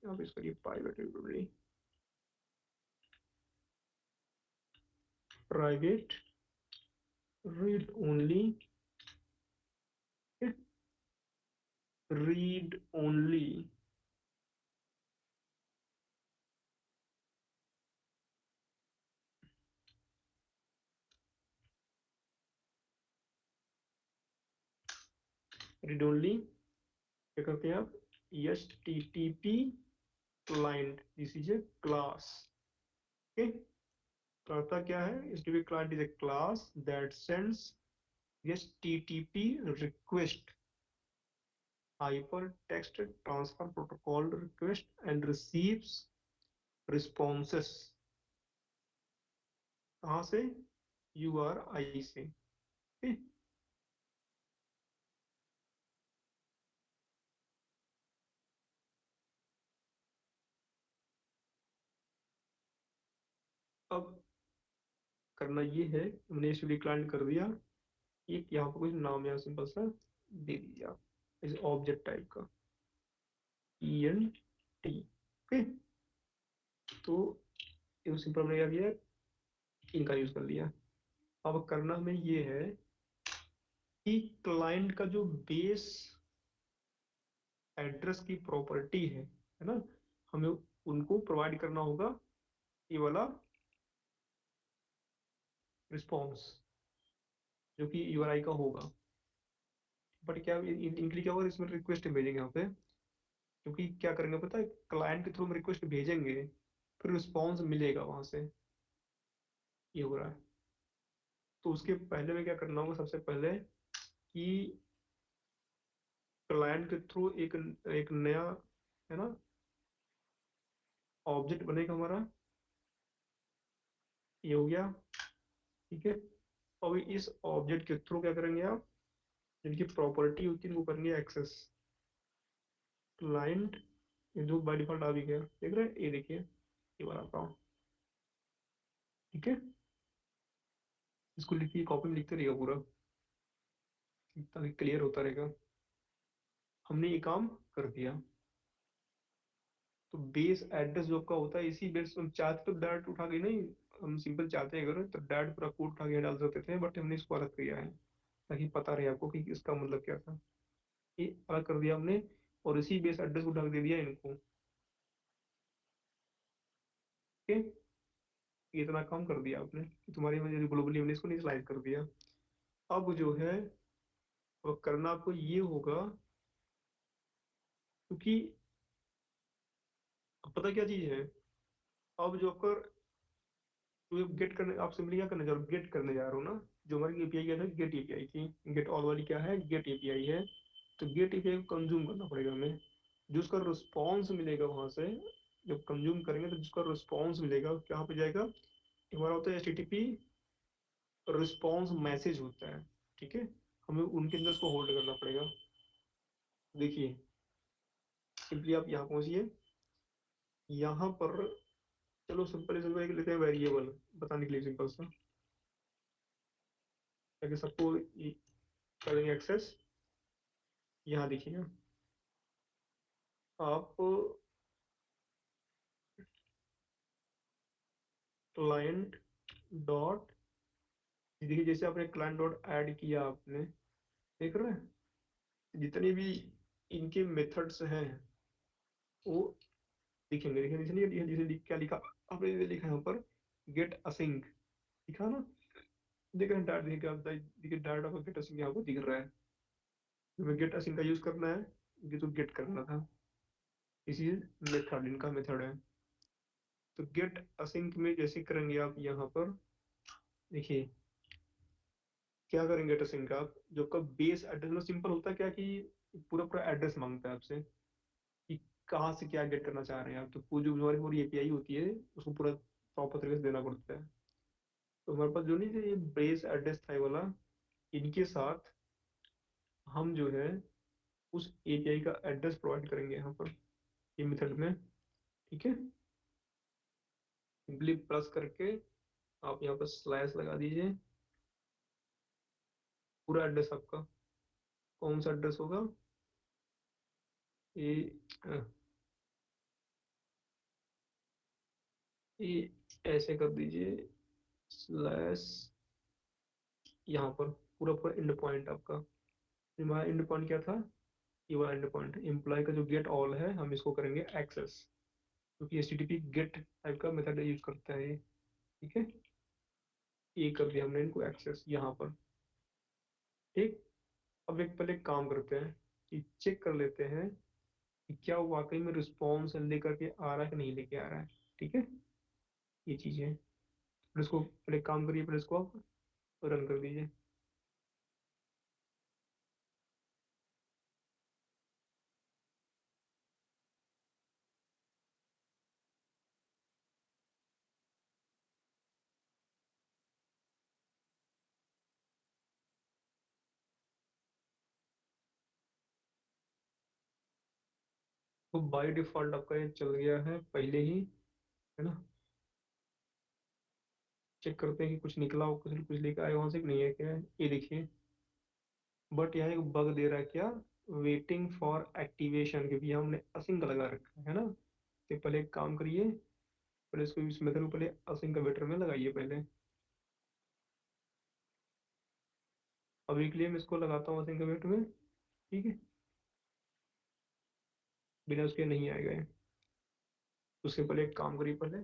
आप इसके लिए private globally, private read only, read only. Read only क्या करते हैं आप? HTTP client, this is a class. Okay, करता क्या है, HTTP client is a class that sends HTTP request, hypertext transfer protocol request, and receives responses कहाँ से, URI से। ठीक। अब करना ये है, हमने HTTP क्लाइंट कर दिया, एक यहाँ पर कुछ नाम यहाँ सिंपल सा दे दीजिए आप, इस ऑब्जेक्ट टाइप का ENT। ओके। तो ये सिंपल हमने क्या किया, इनका यूज कर लिया। अब करना हमें ये है कि क्लाइंट का जो बेस एड्रेस की प्रॉपर्टी है ना, हमें उनको प्रोवाइड करना होगा ये वाला रिस्पॉन्स जो कि URI का होगा। बट क्या इनके लिए क्या होगा, इसमें रिक्वेस्ट भेजेंगे यहाँ पे, क्योंकि क्या करेंगे पता है, क्लाइंट के थ्रू हम रिक्वेस्ट भेजेंगे, फिर रिस्पॉन्स मिलेगा वहां से, ये हो रहा है। तो उसके पहले में क्या करना होगा, सबसे पहले कि क्लाइंट के थ्रू एक एक नया, है ना, ऑब्जेक्ट बनेगा हमारा, ये हो गया। ठीक है। और इस ऑब्जेक्ट के थ्रू क्या करेंगे आप, जिनकी प्रॉपर्टी होती है वो करेंगे एक्सेस। क्लाइंट जो बाय डिफॉल्ट आ भी गया, देख रहे हैं, ये देखिए, ये बनाता हूँ। ठीक है। इसको लिखिए, कॉपी में लिखते रहिएगा पूरा, ताकि क्लियर होता रहेगा। हमने ये काम कर दिया। तो बेस एड्रेस जो आपका होता है, इसी बेस हम चाहते तो डायरेक्ट उठा के नहीं, हम सिंपल चाहते हैं अगर तो डायरेक्ट पूरा कोड उठा के डाल सकते थे, बट हमने इसको अलग किया है ताकि पता रहे आपको कि इसका मतलब क्या था। ये अलग कर दिया हमने, और इसी बेस एड्रेस को उठा के दे दिया इनको। ठीक है। ये इतना काम कर दिया आपने कि तुम्हारी वजह ग्लोबली हमने इसको इनिशियलाइज कर दिया। अब जो है वो करना आपको ये होगा, क्योंकि अब पता क्या चीज है, अब जो कर तो गेट करने, आप सिंपली क्या करने जा रहे हो, गेट करने जा रहे हो ना। जो हमारी API क्या था, गेट API थी, गेट ऑल वाली क्या है, गेट API है। तो गेट API को कंज्यूम करना पड़ेगा हमें, जो उसका रिस्पॉन्स मिलेगा वहां से, जब कंज्यूम करेंगे तो जिसका रिस्पॉन्स मिलेगा कहाँ पे जाएगा, हमारा होता है HTTP रिस्पॉन्स मैसेज होता है। ठीक है। हमें उनके अंदर उसको होल्ड करना पड़ेगा। देखिए, सिंपली आप यहाँ पहुंचिए, यहाँ पर, चलो सिंपल सिंपल एक लेते हैं वेरिएबल, बताने के लिए सिंपल सा, ताकि सबको करेंगे एक्सेस। यहाँ देखिए आप, क्लाइंट डॉट, देखिए जैसे आपने क्लाइंट डॉट ऐड किया आपने, देख रहे हैं, जितने भी इनके मेथड्स हैं वो दिखेंगे। देखिए इसलिए जैसे क्या लिखा आपने, ये लिखा है यहाँ पर गेट असिंक, लिखा ना, देख रहे हैं डाट, देखिए डाट ऑफ गेट असिंक यहाँ पर दिख रहा है। हमें गेट असिंक का यूज करना है, ये तो गेट करना था, इसी मेथड इनका मेथड है। तो गेट असिंक में जैसे करेंगे आप यहाँ पर, देखिए क्या करेंगे गेट असिंक का, आप जो आपका बेस एड्रेस में सिंपल होता है क्या कि पूरा पूरा एड्रेस मांगता है आपसे कि कहाँ से क्या गेट करना चाह रहे हैं आप। तो जो हमारी पूरी API होती है उसको पूरा प्रॉपर तरीके से देना पड़ता है। तो हमारे पास जो नहीं थे, ये बेस एड्रेस था ये वाला, इनके साथ हम जो है उस API का एड्रेस प्रोवाइड करेंगे यहाँ पर, ये मेथड में। ठीक है। सिंपली प्लस करके आप यहाँ पर स्लैश लगा दीजिए, पूरा एड्रेस आपका, कौन सा एड्रेस होगा, ये ये ऐसे कर दीजिए, स्लैश, यहाँ पर पूरा पूरा एंड पॉइंट आपका। हमारा एंड पॉइंट क्या था, ये वाला एंड पॉइंट एम्प्लॉय का जो गेट ऑल है, हम इसको करेंगे एक्सेस, क्योंकि HTTP गेट टाइप का मेथड यूज करता है ये। ठीक है। ये कर दिया हमने इनको एक्सेस यहाँ पर। ठीक। अब एक पहले एक काम करते हैं कि चेक कर लेते हैं कि क्या वो वाकई में रिस्पॉन्स लेकर के आ रहा है कि नहीं लेके आ रहा है। ठीक है। ये चीज है। फिर इसको पहले काम करिए, फिर इसको आप रन कर दीजिए। तो बाय डिफॉल्ट आपका ये चल गया है पहले ही, है ना। चेक करते हैं कि कुछ निकला हो, कुछ कुछ लेकर आए वहां से कि नहीं है, क्या है ये देखिए। बट यहाँ एक बग दे रहा है क्या, वेटिंग फॉर एक्टिवेशन, क्योंकि यहाँ हमने असिंक लगा रखा है ना। तो पहले एक काम करिए, पहले इसको इस मेथड को पहले असिंक का वेटर में लगाइए पहले। अभी के लिए मैं इसको लगाता हूँ असिंक का वेटर में, ठीक है। बिना उसके नहीं आएगा ये। उसके पहले एक काम करिए पहले,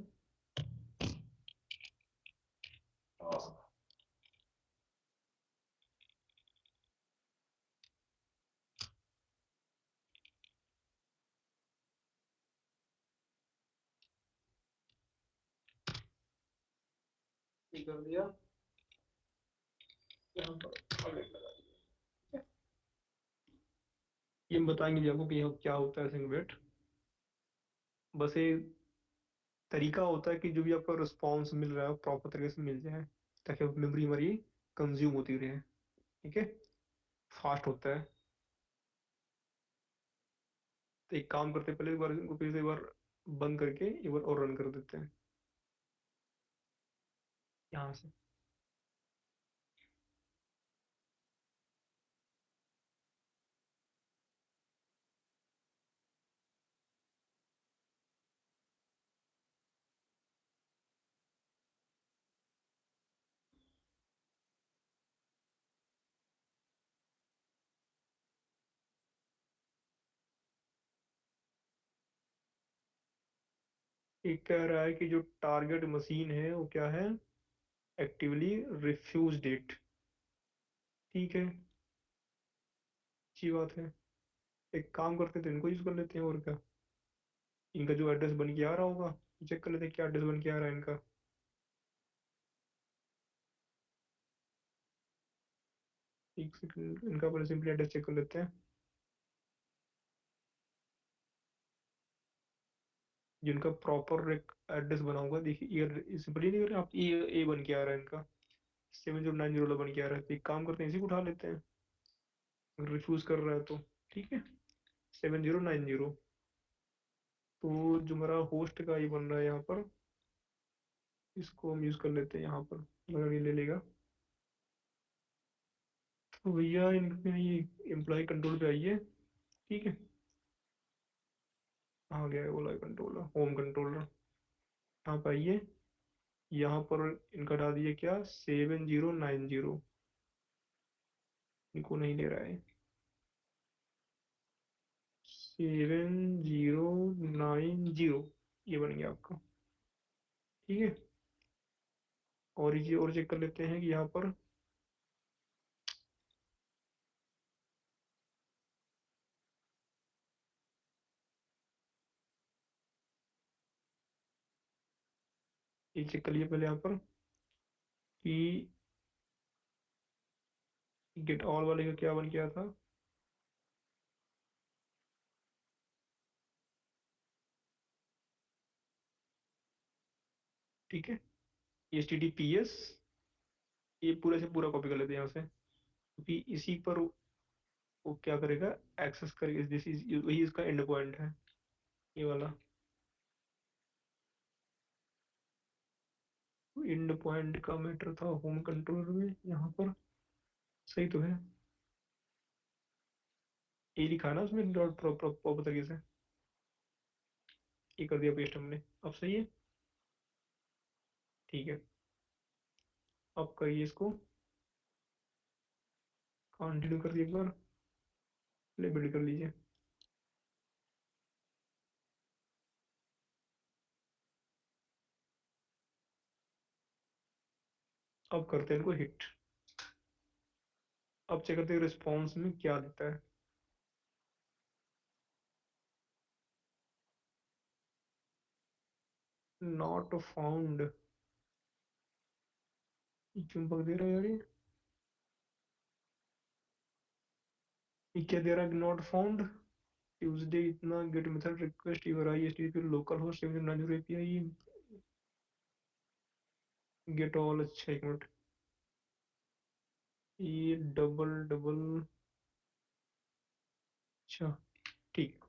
ये कर दिया, यहाँ पर अलर्ट लगा दिया। ये हम बताएंगे भी आपको कि यहाँ क्या होता है असिंक वेट। बस ये तरीका होता है कि जो भी आपका रिस्पॉन्स मिल रहा है प्रॉपर तरीके से मिल जाए, ताकि मेमोरी हमारी कंज्यूम होती रहे, ठीक है। फास्ट होता है। तो एक काम करते हैं, पहले एक बार इनको फिर से एक बार बंद करके एक बार और रन कर देते हैं यहाँ से। एक कह रहा है कि जो टारगेट मशीन है वो क्या है, एक्टिवली रिफ्यूज डेट, ठीक है, अच्छी बात है। एक काम करते थे, इनको यूज कर लेते हैं और क्या। इनका जो एड्रेस बन के आ रहा होगा, चेक कर लेते हैं क्या एड्रेस बन के आ रहा है इनका। एक सेकंड, इनका पहले सिंपली एड्रेस चेक कर लेते हैं। जिनका प्रॉपर एक एड्रेस बना होगा, देखिए ये सिंपली नहीं कर रहे आप, ए बन के आ रहा है इनका, 7090 बन के आ रहा है। तो एक काम करते हैं, इसी को उठा लेते हैं, अगर रिफ्यूज कर रहा है तो, ठीक है। 7090, तो जो हमारा होस्ट का ये बन रहा है यहाँ पर, इसको हम यूज कर लेते हैं यहाँ पर, अगर ये ले लेगा। तो भैया इनमें ये एम्प्लॉय कंट्रोल पे आइए, ठीक है। आ गया है ओला कंट्रोलर, होम कंट्रोलर, यहाँ पे आइए। यहाँ पर इनका डाल दिए क्या, 7090, इनको नहीं ले रहा है। 7090, ये बन गया आपका, ठीक है। और ये और चेक कर लेते हैं कि यहाँ पर ये चेक कर लिए पहले यहाँ पर कि गेट ऑल वाले का क्या बन गया था, ठीक है। H T T P S, ये पूरे से पूरा कॉपी कर लेते हैं यहाँ से, क्योंकि इसी पर वो क्या करेगा, एक्सेस करेगा, दिस इज वही इसका एंड पॉइंट है, ये वाला। एंड पॉइंट का मैटर था होम कंट्रोलर में यहाँ पर, सही तो है। ये लिखा है ना उसमें डॉट प्रॉपर तरीके से, ये कर दिया पेस्ट हमने, अब सही है, ठीक है। अब करिए इसको, कंटिन्यू कर दिए एक बार, प्ले बिल्ड कर लीजिए। अब करते हैं इनको हिट। अब चेक करते हैं रिस्पॉन्स में क्या देता है। नॉट फाउंड, ये चुंबक दे रहा है यार ये क्या दे रहा है, नॉट फाउंड ट्यूसडे इतना get method request your I S T P local host 790 API get all. अच्छा एक मिनट, ये डबल डबल, अच्छा ठीक।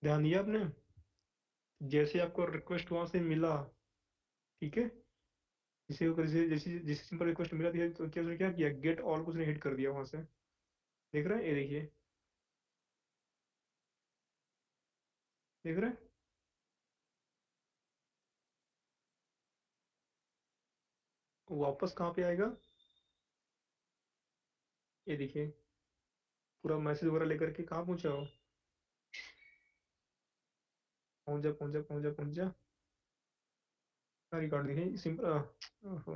ध्यान दिया आपने, जैसे आपको रिक्वेस्ट वहां से मिला, ठीक है, जैसे जैसे जैसे सिंपल रिक्वेस्ट मिला दिया तो क्या उसने क्या किया, गेट ऑल को उसने हिट कर दिया वहां से। देख रहे हैं, ये देखिए, देख रहे हैं। वापस कहाँ पे आएगा, ये देखिए, पूरा मैसेज वगैरह लेकर के कहाँ पहुंचा हो, पहुंच जा पहुंच जा पहुंच जा पहुंच जा। रिकॉर्ड दिखे सिंपल,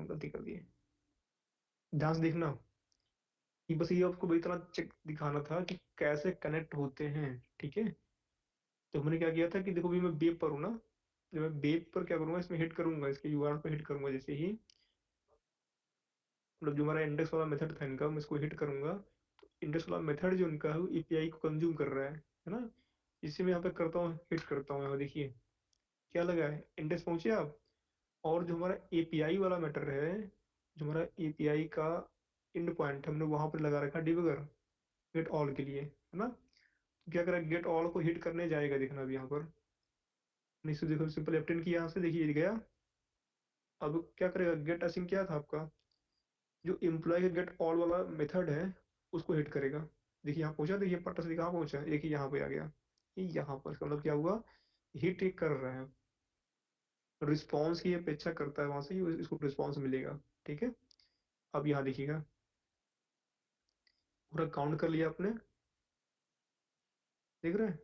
गलती कर दी है। ध्यान से देखना, कि बस ये आपको वही तरह चेक दिखाना था कि कैसे कनेक्ट होते हैं, ठीक है। तो हमने क्या किया था कि देखो भी मैं वेब पर हूँ ना, जब मैं वेब पर क्या करूंगा, इसमें हिट करूंगा, इसके यूआरएल पे हिट करूंगा जैसे ही, मतलब जो हमारा इंडेक्स वाला मेथड था इनका, मैं इसको हिट करूंगा, तो इंडेक्स वाला मेथड जो इनका है एपीआई को कंज्यूम कर रहा है ना। इसी में यहाँ पे करता हूँ, हिट करता हूँ, यहाँ देखिए क्या लगा है, इंडेक्स पहुंचे आप। और जो हमारा एपीआई वाला मैटर है, जो हमारा एपीआई का इंड पॉइंट हमने वहां पर लगा रखा डिबगर गेट ऑल के लिए, है ना। तो क्या करेगा, गेट ऑल को हिट करने जाएगा, देखना अभी यहाँ पर, नहीं से देखो सिंपल एप्टेन की यहाँ से देखिए ये गया। अब क्या करेगा, गेट असिंग क्या था आपका, जो एम्प्लॉय का गेट ऑल वाला मेथड है उसको हिट करेगा। देखिए यहाँ पहुंचा, देखिए पट्टा से कहाँ पहुंचा, देखिए यहाँ पे आ गया, ये यहाँ पर, इसका मतलब क्या हुआ, हिट एक कर रहा है, रिस्पॉन्स की अपेक्षा करता है वहां से इसको रिस्पॉन्स मिलेगा, ठीक है। अब यहाँ देखिएगा, पूरा काउंट कर लिया आपने, देख रहे हैं।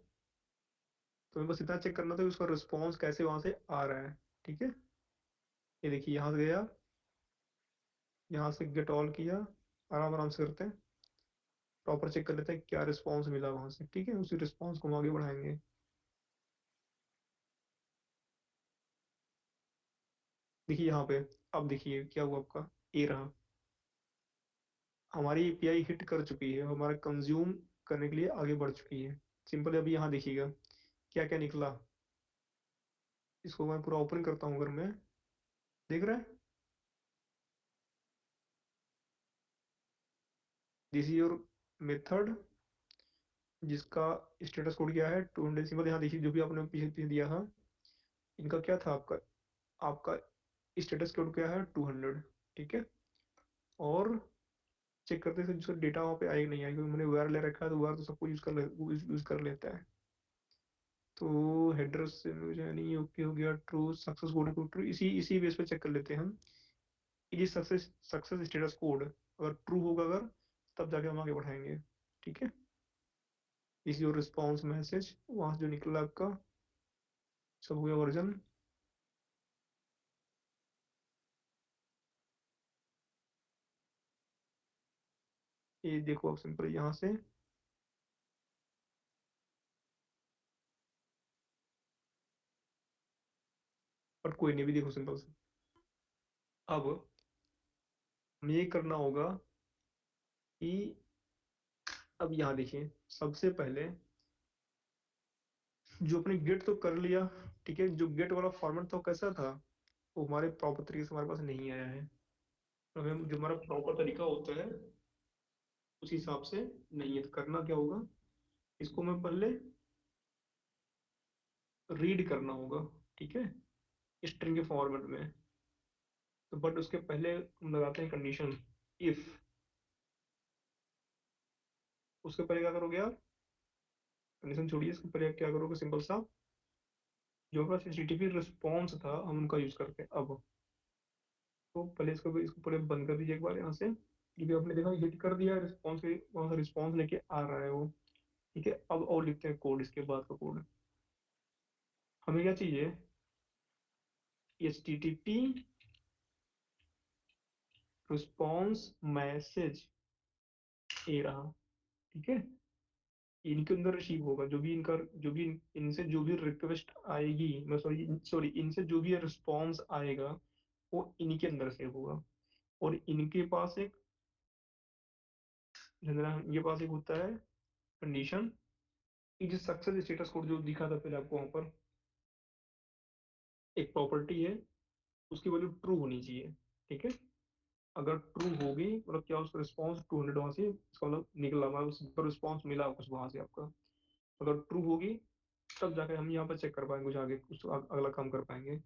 तो मैं बस इतना चेक करना था कि उसका रिस्पॉन्स कैसे वहां से आ रहा है, ठीक है। ये देखिए यहाँ से गया, यहाँ से गेट ऑल किया, आराम आराम से करते हैं, प्रॉपर चेक कर लेते हैं क्या रिस्पॉन्स मिला वहां से, ठीक है, उसी रिस्पॉन्स को हम आगे बढ़ाएंगे। देखिए यहाँ पे, अब देखिए क्या हुआ आपका, ए रहा, हमारी एपीआई हिट कर चुकी है, हमारा कंज्यूम करने के लिए आगे बढ़ चुकी है। सिंपल, अभी यहाँ देखिएगा क्या क्या निकला, इसको मैं पूरा ओपन करता हूँ अगर मैं, देख रहे हैं, दिस इज योर मेथड, जिसका स्टेटस कोड क्या है 200। सिंपल यहाँ देखिए, जो भी आपने पीछे पीछे दिया था, इनका क्या था आपका, आपका स्टेटस कोड क्या है 200, ठीक है। और चेक करते थे जिसका डेटा वहाँ पे आएगा नहीं आएगा, क्योंकि मैंने वर ले रखा है, तो वर तो सब कुछ यूज कर लेता है। तो हेडर से मुझे नहीं, ओके हो गया, ट्रू सक्सेस कोड को ट्रू, इसी इसी बेस पे चेक कर लेते हैं हम, ये सक्सेस सक्सेस स्टेटस कोड अगर ट्रू होगा, अगर तब जाके हम आगे बढ़ाएंगे, ठीक है। इस योर रिस्पॉन्स मैसेज वहां से जो निकला आपका, सब हो गया वर्जन। ये देखो आप सिंपल यहाँ से, बट कोई नहीं, भी देखो सिंपल से। अब हमें ये करना होगा कि, अब यहाँ देखिए, सबसे पहले जो अपने गेट तो कर लिया, ठीक है, जो गेट वाला फॉर्मेट था वो कैसा था, वो हमारे प्रॉपर तरीके से हमारे पास नहीं आया है। तो हमें जो हमारा प्रॉपर तरीका होता है उस हिसाब से नहीं है, तो करना क्या होगा, इसको मैं पहले रीड करना होगा, ठीक है, स्ट्रिंग के फॉर्मेट में। तो बट उसके पहले हम लगाते हैं कंडीशन, इफ, उसके पहले क्या करोगे आप, कंडीशन छोड़िए, इसके पहले क्या करोगे, सिंपल सा, जो हमारा एचटीटीपी रिस्पॉन्स था हम उनका यूज करते हैं अब। तो पहले इसको पहले बंद कर दीजिए एक बार यहाँ से, क्योंकि आपने देखा हिट कर दिया रिस्पॉन्स, वहां से रिस्पॉन्स लेके आ रहा है वो, ठीक है। अब और लिखते हैं कोड, इसके बाद का कोड, हमें क्या चाहिए, H T T P response message ए रहा, ठीक है। इनके अंदर रिसीव होगा जो भी इनका, जो भी इनसे जो भी रिक्वेस्ट आएगी, मैं सॉरी सॉरी, इनसे जो भी रिस्पॉन्स आएगा वो इनके अंदर सेव होगा। और इनके पास एक, इनके पास एक होता है कंडीशन, कि जो सक्सेस स्टेटस कोड जो दिखा था पहले आपको वहां पर, एक प्रॉपर्टी है, उसकी वैल्यू ट्रू होनी चाहिए, ठीक है। अगर ट्रू होगी मतलब क्या, उसका रिस्पॉन्स 200 वहां से, इसका मतलब निकला, मतलब उसका रिस्पॉन्स मिला कुछ वहां से आपका, अगर ट्रू होगी तब जाके हम यहाँ पर चेक कर पाएंगे, कुछ आगे कुछ अगला काम कर पाएंगे।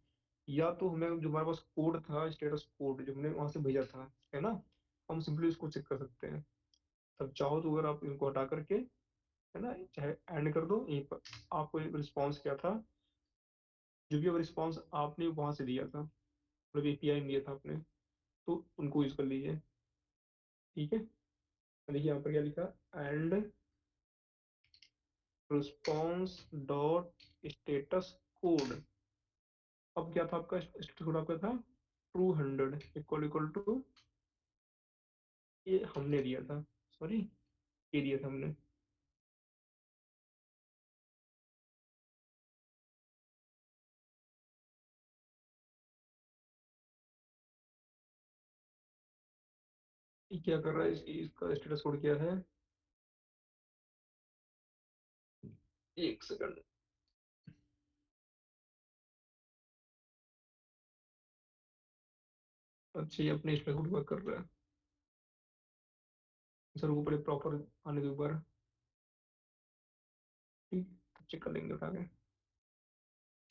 या तो हमें जो हमारे पास कोड था, स्टेटस कोड जो हमने वहां से भेजा था, है ना, हम सिंपली उसको चेक कर सकते हैं। तब चाहो तो अगर आप इनको हटा करके, है ना, चाहे एंड कर दो यहीं पर, आपको रिस्पॉन्स क्या था, जो भी अब रिस्पॉन्स आपने वहां से दिया था, मतलब एपीआई में दिया था आपने, तो उनको यूज कर लीजिए, ठीक है। देखिए यहाँ पर क्या लिखा, and response dot status code. अब क्या था आपका स्टेटस कोड, आपका था ट्रू 100 इक्वल इक्वल टू, ये हमने दिया था, सॉरी, ये दिया था हमने। ये क्या कर रहा है, इसका स्टेटस कोड क्या है, एक सेकंड। अच्छा, ये अपने स्टेटस कोड वर्क कर रहा है, सर वो पहले प्रॉपर आने दो एक बार, ठीक, चेक कर लेंगे उठा के।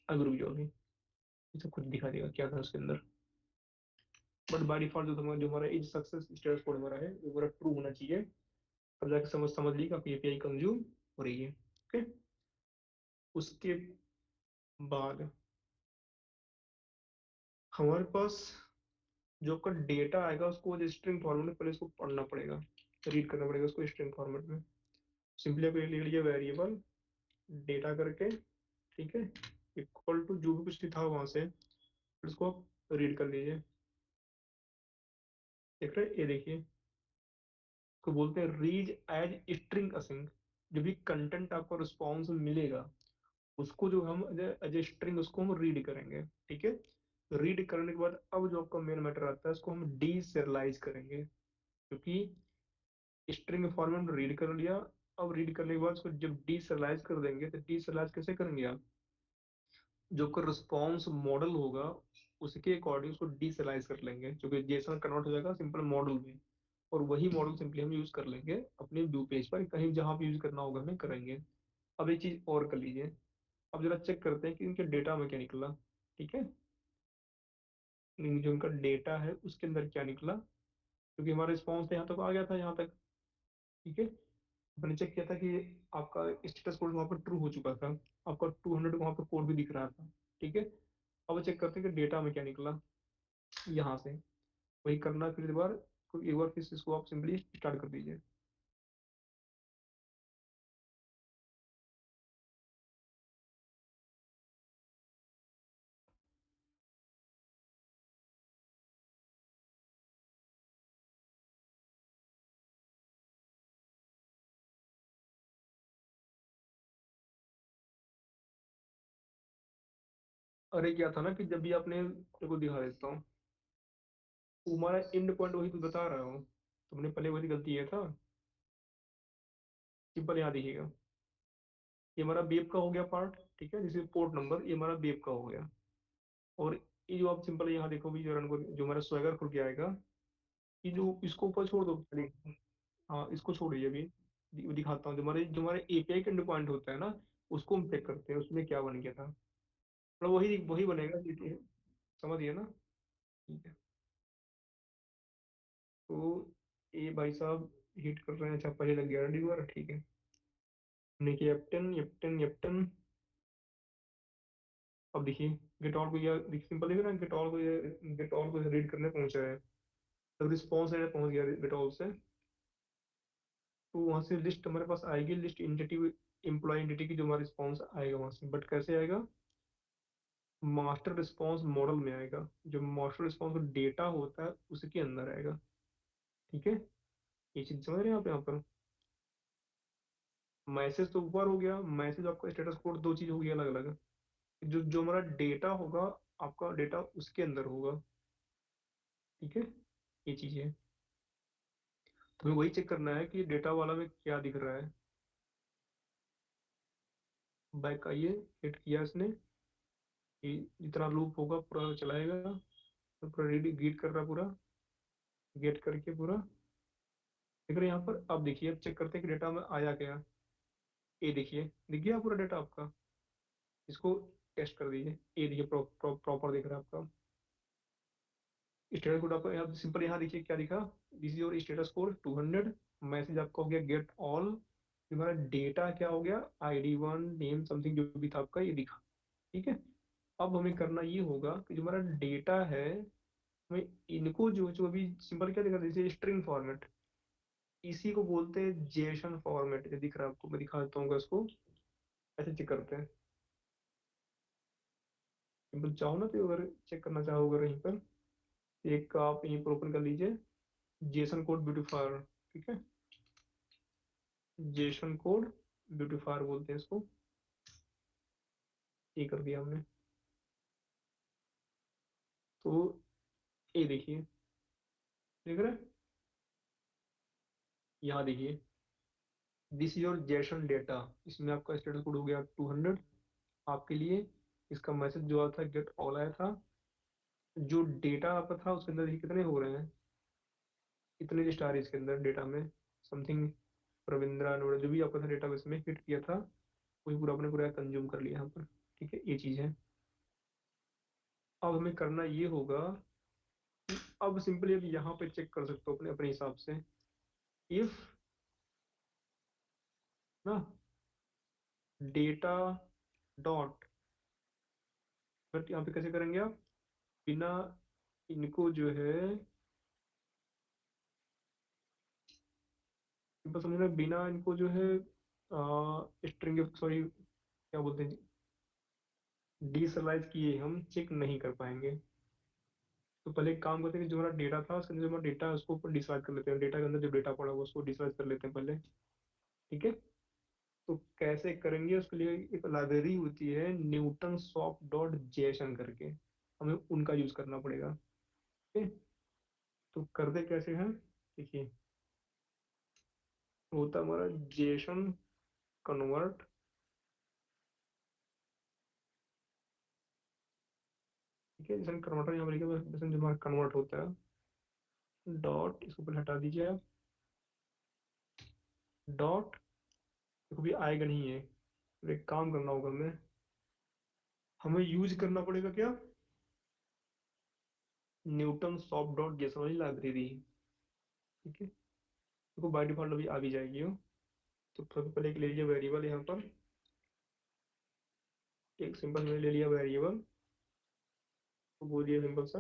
अब रुक जाओ अभी, ये सब कुछ दिखा देगा क्या था उसके अंदर। बट बाय डिफॉल्ट जो हमारा एज सक्सेस स्टेटस कोड हमारा है वो हमारा ट्रू होना चाहिए। अब जाके समझ समझ ली कि आपकी एपीआई कंज्यूम हो रही है, ओके। उसके बाद हमारे पास जो आपका डेटा आएगा उसको स्ट्रिंग फॉर्मेट में पहले उसको पढ़ना पड़ेगा, रीड करना पड़ेगा उसको स्ट्रिंग फॉर्मेट में। सिंपली आप ये लिख लीजिए वेरिएबल डेटा करके, ठीक है, इक्वल टू जो भी कुछ लिखा हो वहां से, फिर उसको आप रीड कर लीजिए। देख रहे हैं, ये देखिए, को बोलते हैं रीड एज स्ट्रिंग असिंग। जो भी कंटेंट आपको रिस्पॉन्स मिलेगा उसको जो हम एज ए स्ट्रिंग उसको हम रीड करेंगे, ठीक है। रीड करने के बाद अब जो आपका मेन मैटर आता है उसको हम डीसerialize करेंगे, क्योंकि स्ट्रिंग फॉर्मेट में रीड कर लिया। अब रीड करने के बाद उसको जब डीसerialize कर देंगे, तो डीसerialize कैसे करेंगे आप, जो का रिस्पॉन्स मॉडल होगा उसके अकॉर्डिंग उसको डीसerialize कर लेंगे, क्योंकि जेसन कन्वर्ट हो जाएगा सिंपल मॉडल में, और वही मॉडल सिंपली हम यूज कर लेंगे अपने व्यू पेज पर, कहीं जहां भी यूज करना होगा हमें करेंगे। अब एक चीज और कर लीजिए, अब जरा चेक करते हैं कि इनके डेटा में क्या निकला, ठीक है। जो इनका डेटा है उसके अंदर क्या निकला, क्योंकि हमारा रिस्पॉन्स तो यहाँ तक आ गया था, यहाँ तक, ठीक है। मैंने चेक किया था कि आपका स्टेटस कोड वहां पर ट्रू हो चुका था, आपका 200 वहां पर कोड भी दिख रहा था, ठीक है। अब चेक करते हैं कि डेटा में क्या निकला यहाँ से, वही करना फिर एक बार फिर से इसको आप सिंपली स्टार्ट कर दीजिए। अरे क्या था ना कि जब भी आपने, देखो दिखा देता हूँ, हमारा एंड पॉइंट वही तो बता रहा हूँ, तुमने पहले वही गलती किया था। सिंपल यहाँ देखिएगा, ये हमारा बेब का हो गया पार्ट, ठीक है, जैसे पोर्ट नंबर ये हमारा बेब का हो गया। और ये जो आप सिंपल यहाँ देखो भी, जो रन को जो हमारा स्वैगर खुल के आएगा, ये जो इसको ऊपर छोड़ दो पहले। हाँ इसको छोड़िए अभी, दिखाता हूँ जो हमारे एपीआई का एंड पॉइंट होता है ना, उसको हम चेक करते हैं उसमें क्या बन गया था, मतलब वही वही बनेगा, ठीक है, समझ गए ना, ठीक है। तो ये भाई साहब हिट कर रहे हैं, अच्छा पहले लग गया डिलीवर, ठीक है। हमने किया एप्टन एप्टन एप्टन। अब देखिए गेट ऑल को, या सिंपल देखिए ना, गेट ऑल को रीड करने पहुंचा है, तब रिस्पॉन्स है पहुंच गया गेट ऑल से। तो वहां से लिस्ट हमारे पास आएगी, लिस्ट एंटिटी एम्प्लॉय एंटिटी की, जो हमारा रिस्पॉन्स आएगा वहां से, बट कैसे आएगा, मास्टर रिस्पॉन्स मॉडल में आएगा, जो मास्टर रिस्पॉन्स डेटा होता है उसके अंदर आएगा। ठीक है, ये चीज समझ रहे हैं आप यहाँ पर। मैसेज तो ऊपर हो गया, मैसेज आपका स्टेटस कोड दो चीज होगी अलग अलग। जो जो हमारा डेटा होगा, आपका डेटा उसके अंदर होगा। ठीक है, ये चीज है। तो हमें वही चेक करना है कि डेटा वाला में क्या दिख रहा है। बैक आइए, हिट किया इसने, कि जितना लूप होगा पूरा चलाएगा। तो पूरा रेडी गेट कर रहा है पूरा, गेट करके पूरा देख रहे हैं यहाँ पर। अब देखिए, अब चेक करते हैं कि डेटा में आया क्या। ये देखिए, दिख गया पूरा डेटा आपका। इसको टेस्ट कर दीजिए। ये देखिए प्रॉपर दिख रहा है आपका स्टेटस कोड। आपका यहाँ सिंपल, यहाँ देखिए क्या दिखा। This is your status code 200। Message आपका हो गया गेट ऑल। हमारा डेटा क्या हो गया, ID1 नेम समथिंग जो भी था आपका, ये दिखा। ठीक है, अब हमें करना ये होगा कि जो हमारा डेटा है, हमें इनको जो जो अभी सिंपल क्या दिखा, जैसे स्ट्रिंग फॉर्मेट, इसी को बोलते हैं जेसन फॉर्मेट। जो दिख रहा है आपको, मैं दिखा देता हूँ इसको। ऐसे चेक करते हैं। सिंपल चाहो ना तो अगर चेक करना चाहो अगर यहीं पर, एक आप यहीं पर ओपन कर लीजिए, जेसन कोड ब्यूटीफायर। ठीक है, जेसन कोड ब्यूटीफायर बोलते हैं इसको। ये कर दिया हमने। तो ये देखिए, देख रहे हैं, यहाँ देखिए, this is your Jason data. इसमें आपका स्टेटस कोड हो गया 200 आपके लिए। इसका मैसेज जो आया था गेट ऑल आया था। जो डेटा आपका था उसके अंदर देखिए कितने हो रहे हैं, इतने स्टार इसके अंदर डेटा में समथिंग। रविंद्रा अरोड़ा जो भी आपका था डेटा बेस में हिट किया था, वही पूरा अपने पूरा कंज्यूम कर लिया यहाँ पर। ठीक है, ये चीज़ है। अब हमें करना ये होगा, अब सिंपली अब यहाँ पे चेक कर सकते हो अपने अपने हिसाब से। इफ ना डेटा डॉट, बट यहाँ पे कैसे करेंगे आप, बिना इनको जो है, बस समझना, बिना इनको जो है स्ट्रिंग, सॉरी क्या बोलते हैं, डीसलाइज किए हम चेक नहीं कर पाएंगे। तो पहले एक काम करते हैं कि जो हमारा डेटा था उसके अंदर जो हमारा डेटा है उसको ऊपर डिसलाइज कर लेते हैं। डेटा के अंदर जो डेटा पड़ा हुआ है उसको डिसलाइज कर लेते हैं पहले। ठीक है, तो कैसे करेंगे, उसके लिए एक लाइब्रेरी होती है न्यूटन सॉफ्ट डॉट जेएसएन करके, हमें उनका यूज करना पड़ेगा। ठीक है, तो करते कैसे हैं, देखिए, होता हमारा जेएसएन कन्वर्ट। ठीक है, जेएसएन कन्वर्टर यहाँ पर लिखा हुआ है, जेएसएन जो हमारा कन्वर्ट होता है, डॉट, इसको पहले हटा दीजिए आप। डॉट, देखो भी आएगा नहीं है, तो एक काम करना होगा हमें, हमें यूज करना पड़ेगा क्या, न्यूटन सॉफ्ट डॉट जेएसएन वाली लाइब्रेरी। ठीक है, देखो बाय डिफॉल्ट अभी आ भी जाएगी वो। तो सबसे पहले एक ले लीजिए वेरिएबल यहाँ पर, एक सिंपल मैंने ले लिया वेरिएबल। तो बोलिए सिंपल सा,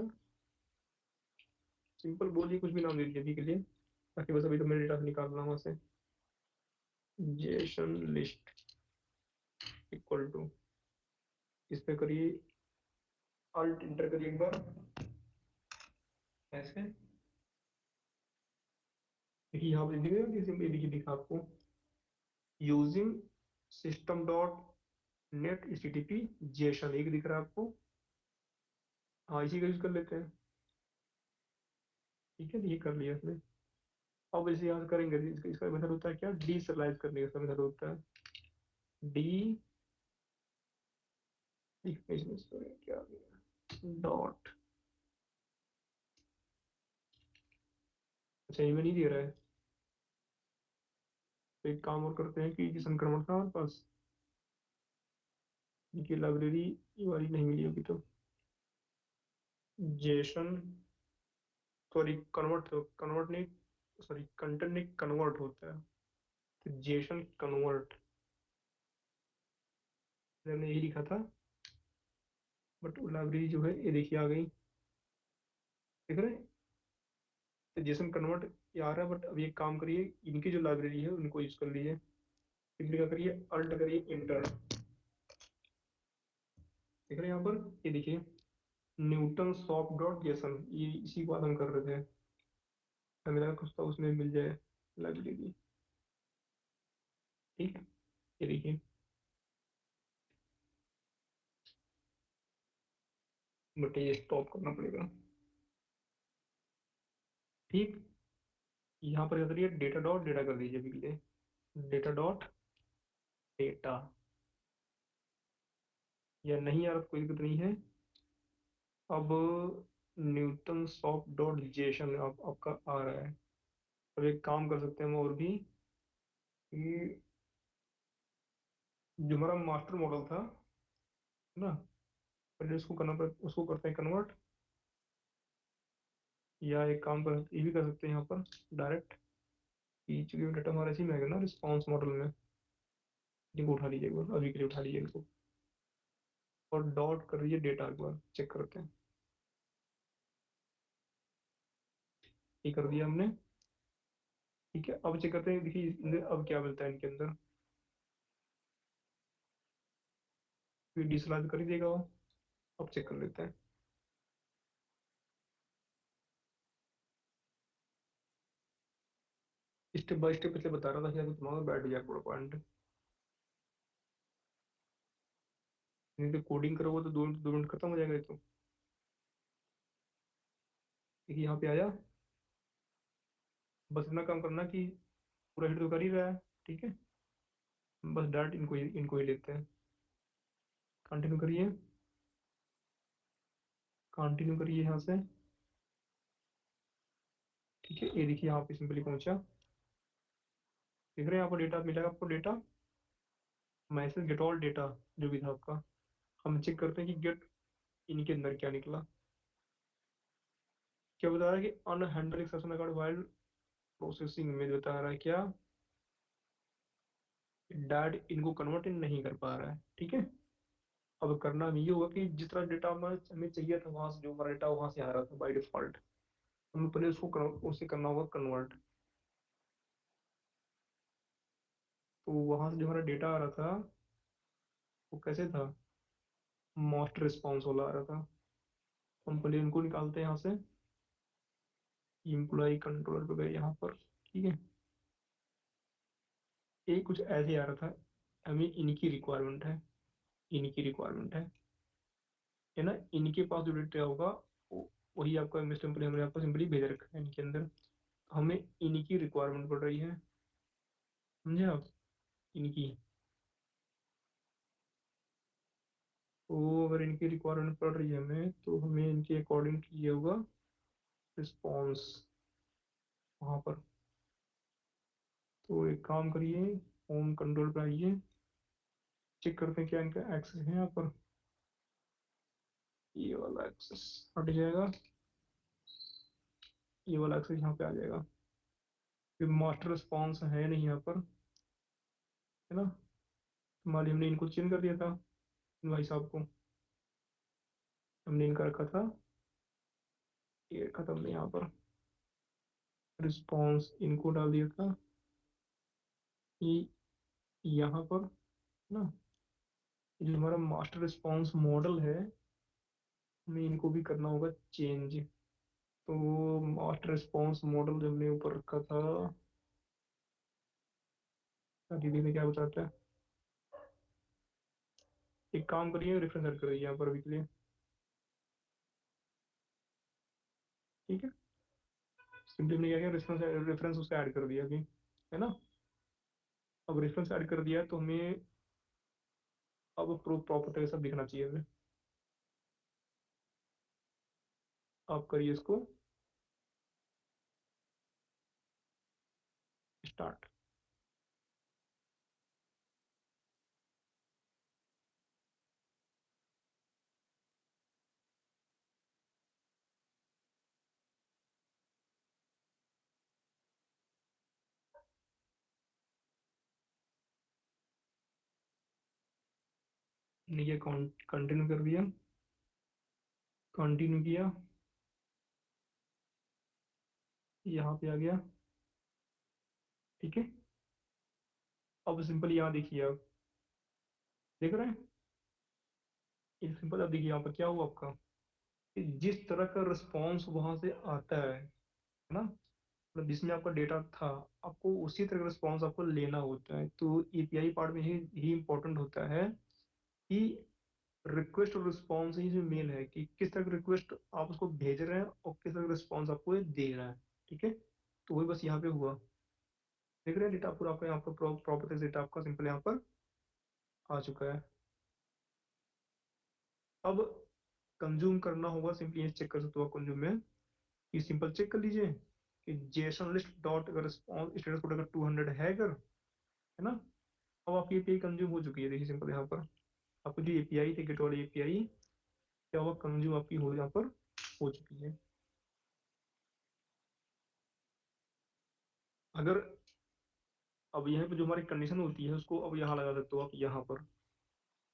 सिंपल बोलिए, कुछ भी नाम दे दीजिए अभी के लिए, ताकि बस अभी तो मेरे डेटा से निकाल रहा हूँ वहाँ से। जेसन लिस्ट इक्वल टू, इस पे करिए, अल्ट इंटर करिए एक बार ऐसे। देखिए यहाँ पे दिखेगा कि सिंपल देखिए दिखा आपको, using system dot net HTTP Jason, एक दिख रहा है आपको। हाँ, इसी का यूज कर लेते हैं। ठीक है, ये कर लिया इसने। अब इसे यहाँ से करेंगे, इसका इसका मेथड होता है क्या, डी सरलाइज करने का मेथड होता है। डी, इसमें sorry, क्या डॉट, अच्छा ये नहीं दे रहा है। तो एक काम और करते हैं कि जिस संक्रमण था हमारे पास, इनकी लाइब्रेरी ये वाली नहीं मिली अभी तो, जेसन, सॉरी कन्वर्ट, कन्वर्ट नहीं, सॉरी कंटेंट नहीं कन्वर्ट होता है। तो जेसन कन्वर्ट मैंने यही लिखा था, बट वो लाइब्रेरी जो है ये देखिए आ गई, देख रहे हैं। तो जेसन कन्वर्ट ये आ रहा है, बट अब ये काम करिए, इनकी जो लाइब्रेरी है उनको यूज कर लीजिए। सिंपली क्या करिए, अल्ट करिए इंटर। देख रहे हैं यहाँ पर, ये देखिए, न्यूटन सॉफ्ट डॉट जेसन, ये इसी की बात हम कर रहे थे। हमें लगा कुछ तो उसमें मिल जाए लाइब्रेरी। ठीक, ये देखिए, बट ये स्टॉप करना पड़ेगा। ठीक, यहाँ पर क्या करिए, डेटा डॉट डेटा कर दीजिए अभी के लिए। डेटा डॉट डेटा, या नहीं यार कोई दिक्कत नहीं है। अब न्यूटन सॉफ्ट डॉट जेसन आपका आ रहा है। अब एक काम कर सकते हैं हम और भी, कि जो हमारा मास्टर मॉडल था ना, पहले उसको करना पड़े, उसको करते हैं कन्वर्ट। या एक काम कर, ये भी कर सकते हैं यहाँ पर डायरेक्ट, कि चूंकि डाटा हमारा इसी में आएगा ना रिस्पॉन्स मॉडल में। इनको उठा लीजिए एक बार, अभी के लिए उठा लीजिए इनको, और डॉट कर दीजिए डेटा, एक बार चेक करते हैं। ये कर दिया हमने। ठीक है, अब चेक करते हैं, देखिए अब क्या मिलता है इनके अंदर। फिर डिसलाइड कर ही देगा वो। अब चेक कर लेते हैं। स्टेप बाय स्टेप इसलिए बता रहा था कि अभी तुम्हारा बैठ जाए पूरा पॉइंट। नहीं तो कोडिंग करोगे तो 2 मिनट खत्म हो जाएगा ये तो। देखिए यहाँ पे आया, बस इतना काम करना कि पूरा हिट तो कर ही रहा है। ठीक है, बस डायरेक्ट इनको ही लेते हैं। कंटिन्यू करिए, कंटिन्यू करिए यहाँ से। ठीक है, ये देखिए यहाँ पे सिंपली पहुंचा। देख रहे हैं यहाँ पर डेटा मिलेगा आपको, data message get all data जो भी था आपका। हम चेक करते हैं कि गेट इनके अंदर क्या निकला। क्या बता रहा है कि अनहैंडल एक्सेप्शन अकाउंट वाइल प्रोसेसिंग में बता रहा है क्या, डैड इनको कन्वर्ट नहीं कर पा रहा है। ठीक है, अब करना हमें ये होगा कि जिस तरह डेटा हमें चाहिए था, वहां से जो हमारा डेटा वहां से आ रहा था बाई डिफॉल्ट, हमें पहले उसे करना होगा कन्वर्ट। तो वहां से जो हमारा डेटा आ रहा था, वो कैसे था, मास्टर रिस्पॉन्स वाला आ रहा था। हम पहले उनको निकालते हैं यहाँ से। इम्प्लॉय कंट्रोलर पे गए यहाँ पर। ठीक है, ये कुछ ऐसे आ रहा था, हमें इनकी रिक्वायरमेंट है, इनकी रिक्वायरमेंट है ना, इनके पास जो डेटा होगा, वही आपका एमएस टेम्पल हमने आपको सिंपली भेज रखा है इनके अंदर। हमें इनकी रिक्वायरमेंट पड़ रही है, समझे आप, इनकी। तो अगर इनकी रिक्वायरमेंट पड़ रही है हमें, तो हमें इनके अकॉर्डिंग चाहिए होगा रिस्पॉन्स वहाँ पर। तो एक काम करिए, होम कंट्रोल पे आइए, चेक करते हैं क्या इनका एक्सेस है यहाँ पर। ये वाला एक्सेस हट जाएगा, ये वाला एक्सेस यहाँ पे आ जाएगा। फिर मास्टर रिस्पॉन्स है नहीं यहाँ पर, है ना। मान ली हमने इनको चेंज कर दिया था, इन भाई साहब को हमने इनका रखा था, ये रखा था हमने यहाँ पर रिस्पॉन्स, इनको डाल दिया था ये यहाँ पर, है ना। ये जो हमारा मास्टर रिस्पॉन्स मॉडल है, हमें इनको भी करना होगा चेंज। तो मास्टर रिस्पॉन्स मॉडल जो हमने ऊपर रखा था, दीदी ने क्या बताता है, एक काम करिए, रेफरेंस ऐड करिए यहाँ पर अभी के लिए। ठीक है, सिंपली हमने क्या किया, रेफरेंस रेफरेंस उसका ऐड कर दिया अभी, है ना। अब रेफरेंस ऐड कर दिया तो हमें अब प्रूफ प्रॉपर्टी सब दिखना चाहिए हमें। आप करिए इसको स्टार्ट। ये कंटिन्यू कर दिया, कंटिन्यू किया, यहाँ पे आ गया। ठीक है, अब सिंपल यहाँ देखिए, आप देख रहे हैं, इन सिंपल, अब देखिए यहाँ पर क्या हुआ आपका, कि जिस तरह का रिस्पॉन्स वहां से आता है ना, मतलब जिसमें आपका डेटा था, आपको उसी तरह का रिस्पॉन्स आपको लेना होता है। तो एपीआई पार्ट में ही इंपॉर्टेंट होता है कि रिक्वेस्ट और रिस्पॉन्स ही जो मेन है, कि किस तरह का रिक्वेस्ट आप उसको भेज रहे हैं और किस तरह का रिस्पॉन्स आपको ये दे रहा है। ठीक है, तो वही बस यहाँ पे हुआ। देख रहे हैं डेटा पूरा आपका यहाँ पर प्रॉपर्टी डेटा आपका सिंपल यहाँ पर आ चुका है। अब कंज्यूम करना होगा, सिंपली ये चेक कर सकते हो आप कंज्यूम में, ये सिंपल चेक कर लीजिए कि जेसन लिस्ट डॉट अगर रिस्पॉन्स स्टेटस कोड अगर 200 है अगर, है ना, अब आपकी एपीआई कंज्यूम हो चुकी है। देखिए सिंपल यहाँ पर आपको जो एपीआई थी गेट वाली एपीआई, क्या हुआ, कंज्यूम आपकी हो यहाँ पर हो चुकी है। अगर अब यहाँ पे जो हमारी कंडीशन होती है उसको अब यहाँ लगा सकते हो आप यहाँ पर।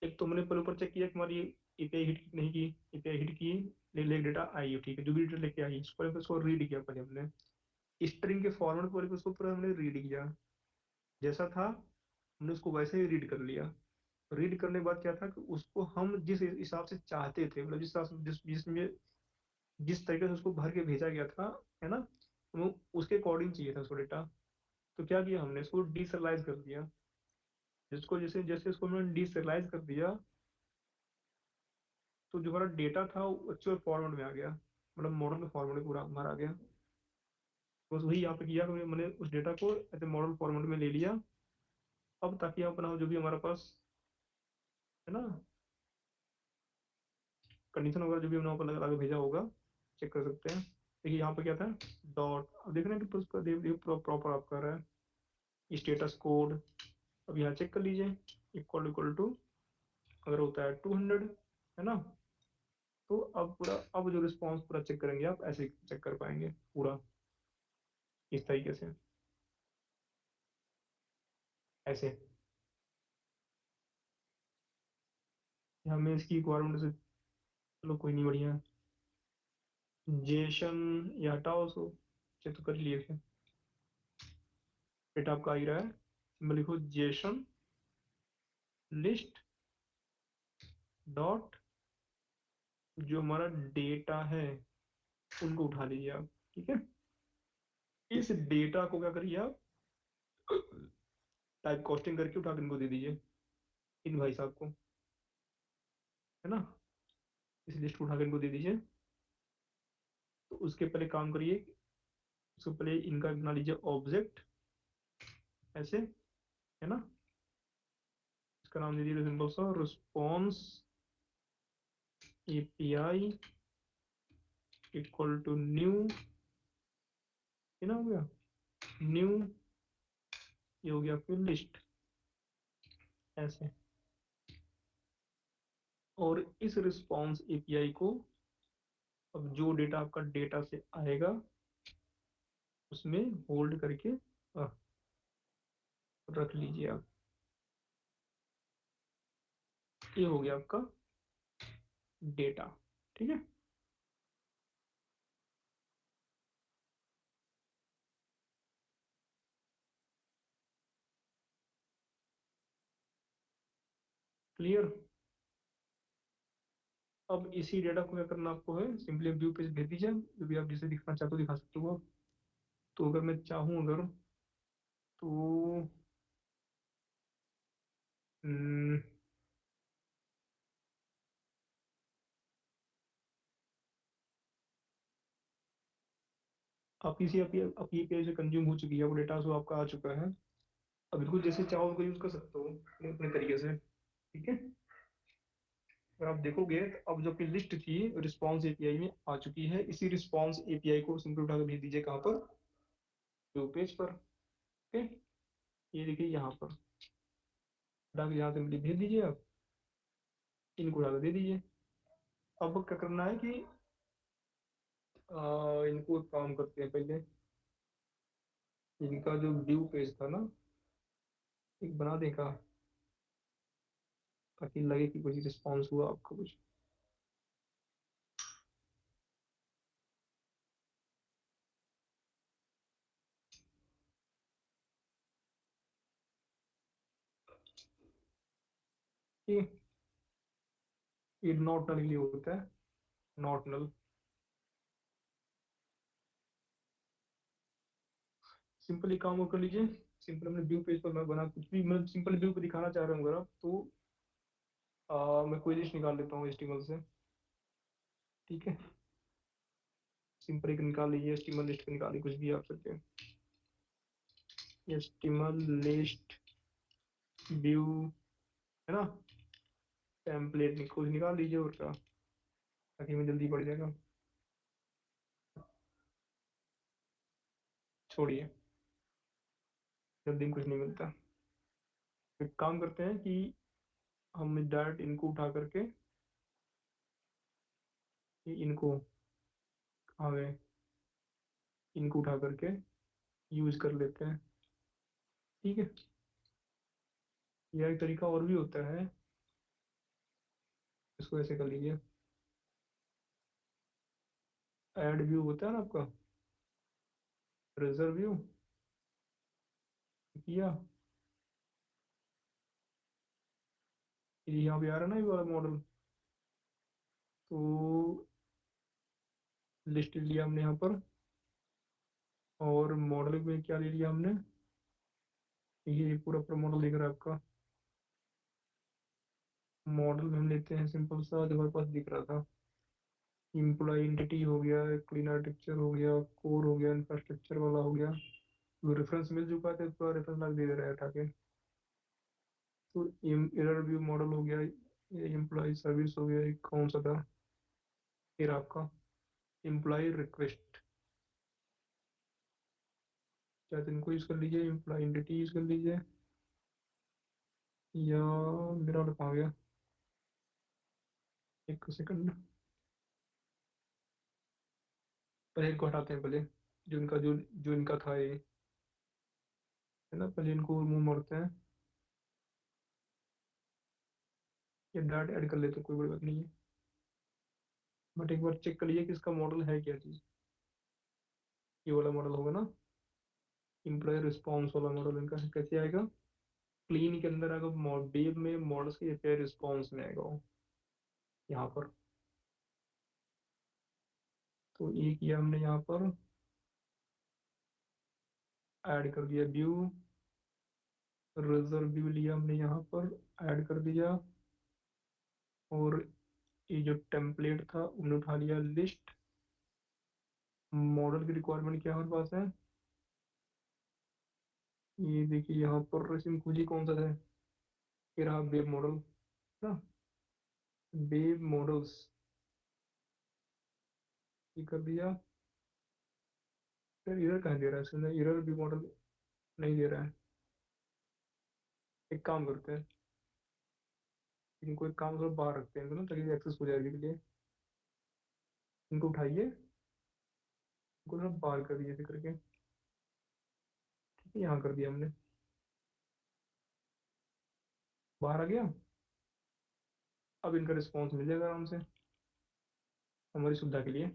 एक तो मैंने पहले ऊपर चेक किया कि हमारी एपीआई हिट नहीं की, एपीआई हिट की, ले डेटा आई है, ठीक है, जो भी डेटा लेके आई उसको पहले उसको रीड किया पहले हमने, स्ट्रिंग के फॉर्मेट पर उसको पूरा हमने रीड किया, जैसा था हमने उसको वैसे ही रीड कर लिया। रीड करने के बाद क्या था कि उसको हम जिस हिसाब से चाहते थे, मतलब जिस हिसाब से जिसमें जिस तरीके से उसको भर के भेजा गया था, है ना, तो उसके अकॉर्डिंग चाहिए था उसको डेटा। तो क्या किया हमने, इसको डिसरियलाइज कर दिया, जिसको जैसे जैसे इसको हमने डिसरियलाइज कर दिया, तो जो हमारा डेटा था वो एक्चुअल फॉर्मेट में आ गया, मतलब मॉडल के फॉर्मेट में पूरा हमारा आ गया। बस वही यहाँ पे किया कि मैंने उस डेटा को ऐसे मॉडल फॉर्मेट में ले लिया। अब ताकि अपना जो भी हमारे पास, है ना, कंडीशन वगैरह जो भी हमने वहाँ पर लगा के भेजा होगा, चेक कर सकते हैं। देखिए यहाँ पे क्या था, डॉट, अब देख रहे हैं कि उसका प्रॉपर आप कर रहा है स्टेटस कोड। अब यहाँ चेक कर लीजिए, इक्वल टू अगर होता है 200, है ना, तो अब पूरा, अब जो रिस्पॉन्स पूरा चेक करेंगे आप, ऐसे चेक कर पाएंगे पूरा इस तरीके से, ऐसे। हमें इसकी रिक्वायरमेंट से, चलो कोई नहीं, बढ़िया। जेसन या हटाओ उसको, चेक तो कर लिए थे, डेटा आपका आ ही रहा है। सिंबल लिखो जेसन लिस्ट डॉट, जो हमारा डेटा है उनको उठा लीजिए आप। ठीक है, इस डेटा को क्या करिए आप, टाइप कॉस्टिंग करके उठा के इनको दे दीजिए, इन भाई साहब को, है ना, इस लिस्ट को उठा के इनको दे दीजिए। तो उसके पहले काम करिए, उसके पहले इनका बना लीजिए ऑब्जेक्ट, ऐसे, है ना, इसका नाम दे दीजिए सिंपल सा response API equal to new, है ना, हो गया न्यू, ये हो गया फिर लिस्ट, ऐसे। और इस रिस्पॉन्स एपीआई को, अब जो डेटा आपका डेटा से आएगा उसमें होल्ड करके रख लीजिए आप। ये हो गया आपका डेटा। ठीक है, क्लियर। अब इसी डेटा को क्या करना आपको है, सिंपली व्यू पेज भेज दीजिए, जो भी आप जिसे दिखाना चाहते हो दिखा सकते हो आप। तो अगर मैं चाहूँ अगर, तो हम्म, आप इसी आपकी पेज से कंज्यूम हो चुकी है, वो डेटा सो आपका आ चुका है। अब बिल्कुल जैसे चाहो उसको यूज कर सकते हो अपने अपने तरीके से। ठीक है, अगर आप देखोगे तो अब जो आपकी लिस्ट थी रिस्पॉन्स एपीआई में आ चुकी है, इसी रिस्पॉन्स एपीआई को सिंपल उठा के भेज दीजिए कहाँ पर, व्यू पेज पर। ओके, ये देखिए यहाँ पर उठा के यहाँ सिंपली भेज दीजिए आप, इनको उठा के दे दीजिए। अब क्या करना है कि इनको एक काम करते हैं पहले, इनका जो व्यू पेज था ना, एक बना देगा, ताकि लगे कि कुछ रिस्पॉन्स हुआ आपको कुछ। ठीक है, ये नॉट नल के लिए होता है, नॉट नल। सिंपल एक काम और कर लीजिए। सिंपल अपने व्यू पेज पर मैं बना कुछ भी, मैं सिंपल व्यू पे दिखाना चाह रहा हूँ अगर आप तो मैं कोई लिस्ट निकाल लेता हूँ एचटीएमएल से। ठीक है, सिंपल एक निकाल लीजिए, एचटीएमएल लिस्ट निकालिए कुछ भी आप करके। एचटीएमएल लिस्ट व्यू, है ना, टेम्पलेट कुछ निकाल लीजिए और क्या, ताकि हमें जल्दी पड़ जाएगा। छोड़िए, जल्दी में कुछ नहीं मिलता। एक काम करते हैं कि हम डायरेक्ट इनको उठा करके, ये इनको, कहाँ गए, इनको उठा करके यूज कर लेते हैं। ठीक है, यह एक तरीका और भी होता है। इसको ऐसे कर लीजिए, ऐड व्यू होता है ना आपका, रिजर्व व्यू किया, ये यहाँ पे आ रहा है ना ये वाला मॉडल। तो लिस्ट लिया हमने यहाँ पर, और मॉडल में क्या ले लिया हमने, ये पूरा पूरा मॉडल दिख रहा है आपका। मॉडल में हम लेते हैं सिंपल सा जो हमारे पास दिख रहा था, इम्प्लॉय एंटिटी हो गया, क्लीन आर्किटेक्चर हो गया, कोर हो गया, इंफ्रास्ट्रक्चर वाला हो गया। वो रेफरेंस मिल चुका था, पूरा रेफरेंस लग दे रहा है उठा के। तो एरर व्यू मॉडल हो गया, ये एम्प्लॉय सर्विस हो गया, एक कौन सा था, फिर आपका एम्प्लॉय रिक्वेस्ट, चाहे तो इनको यूज कर लीजिए, एम्प्लॉय एंटिटी यूज कर लीजिए, या मेरा वाला कहाँ गया, एक सेकंड, पहले इनको हटाते हैं पहले, जो इनका जो जो इनका था ये, है ना, पहले इनको मुंह मारते हैं, ये डाट ऐड कर लेते हैं, कोई बड़ी बात नहीं है। बट एक बार चेक कर लीजिए कि इसका मॉडल है क्या चीज़, ये वाला मॉडल होगा ना, एम्प्लॉय रिस्पॉन्स वाला मॉडल इनका कैसे आएगा, क्लीन के अंदर आएगा, वेब में मॉडल्स के एपीआई रिस्पॉन्स में आएगा वो, यहाँ पर। तो ये किया हमने यहाँ पर, ऐड कर दिया व्यू, रिजर्व व्यू लिया हमने यहाँ पर, ऐड कर दिया, और ये जो टेम्पलेट था उन्हें उठा लिया लिस्ट। मॉडल की रिक्वायरमेंट क्या हमारे पास है, ये देखिए यहाँ पर रेसिम खोजी कौन सा है, ये रहा वेब मॉडल ना, वेब मॉडल्स, ये कर दिया। फिर इरर कहाँ दे रहा है इसमें, इरर भी मॉडल नहीं दे रहा है। एक काम करते हैं, इनको एक काम करो बाहर रखते हैं ना, ताकि एक्सेस हो जाएगी के लिए। इनको उठाइए, इनको ना बाहर कर दिए ऐसे करके। ठीक है, यहाँ कर दिया हमने, बाहर आ गया। अब इनका रिस्पॉन्स मिल जाएगा आराम से हमारी सुविधा के लिए।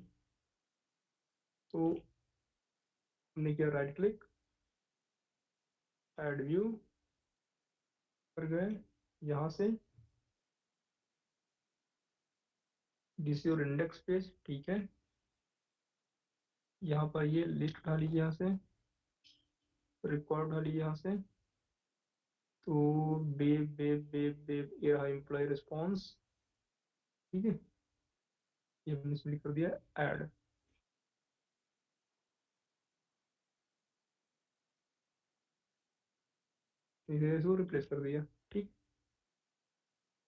तो हमने किया राइट क्लिक, ऐड व्यू कर गए, यहाँ से दिस योर इंडेक्स पेज, ठीक है। यहाँ पर ये लिस्ट उठा लीजिए यहाँ से, रिकॉर्ड उठा लीजिए यहाँ से। तो बेब बेब बेब बेब ये रहा एम्प्लॉय रिस्पॉन्स। ठीक है, ये हमने इसमें कर दिया ऐड, इसे इसको रिप्लेस कर दिया। ठीक,